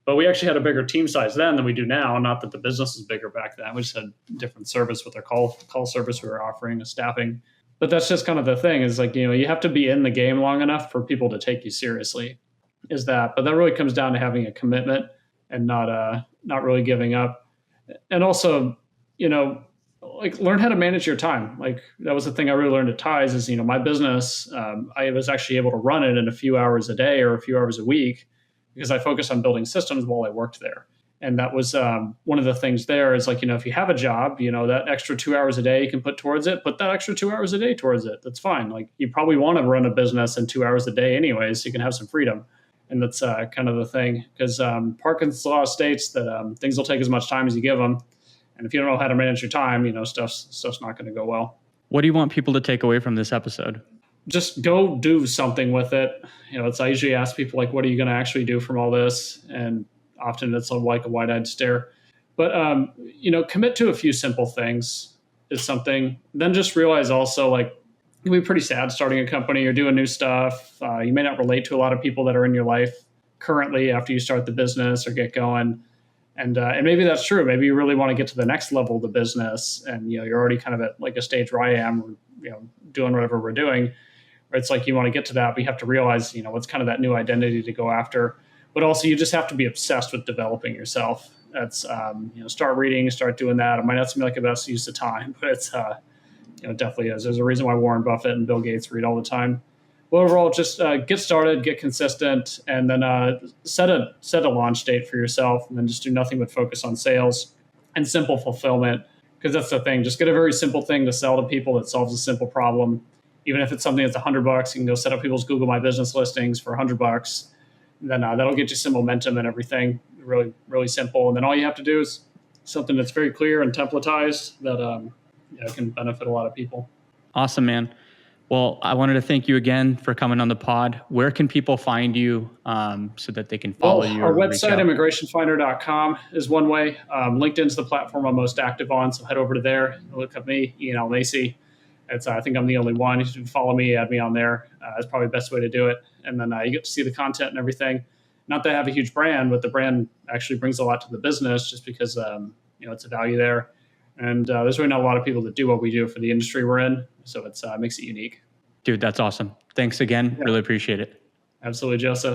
But we actually had a bigger team size then than we do now. Not that the business was bigger back then. We just had different service with our call service we were offering, staffing. But that's just kind of the thing, is like, you have to be in the game long enough for people to take you seriously, but that really comes down to having a commitment and not really giving up. And also, like, learn how to manage your time. Like, that was the thing I really learned at Tai's is, my business, I was actually able to run it in a few hours a day or a few hours a week because I focused on building systems while I worked there. And that was one of the things there is like, if you have a job, that extra 2 hours a day you can put towards it, put that extra 2 hours a day towards it. That's fine. Like, you probably want to run a business in 2 hours a day anyways, so you can have some freedom. And that's kind of the thing, because Parkinson's law states that things will take as much time as you give them. And if you don't know how to manage your time, stuff's not going to go well. What do you want people to take away from this episode? Just go do something with it. I usually ask people, like, what are you going to actually do from all this? And often it's like a wide-eyed stare. But, commit to a few simple things is something. Then just realize also, like, you'll be pretty sad starting a company or doing new stuff. You may not relate to a lot of people that are in your life currently after you start the business or get going. And maybe that's true. Maybe you really want to get to the next level of the business, and you're already kind of at like a stage where I am, doing whatever we're doing. Or it's like you want to get to that, but you have to realize, what's kind of that new identity to go after. But also, you just have to be obsessed with developing yourself. That's start reading, start doing that. It might not seem like the best use of time, but it's definitely is. There's a reason why Warren Buffett and Bill Gates read all the time. But overall, just get started, get consistent, and then set a launch date for yourself, and then just do nothing but focus on sales and simple fulfillment, because that's the thing. Just get a very simple thing to sell to people that solves a simple problem. Even if it's something that's $100, you can go set up people's Google My Business listings for $100. Then that'll get you some momentum and everything. Really, really simple. And then all you have to do is something that's very clear and templatized that can benefit a lot of people. Awesome, man. Well, I wanted to thank you again for coming on the pod. Where can people find you so that they can follow you? Our website, immigrationfinder.com, is one way. LinkedIn's the platform I'm most active on, so head over to there. Look up me, Ian Almasi. I think I'm the only one. You should follow me, add me on there. That's probably the best way to do it. And then you get to see the content and everything. Not that I have a huge brand, but the brand actually brings a lot to the business just because, it's a value there. And there's really not a lot of people that do what we do for the industry we're in. So it makes it unique. Dude, that's awesome. Thanks again. Yeah. Really appreciate it. Absolutely, Joseph.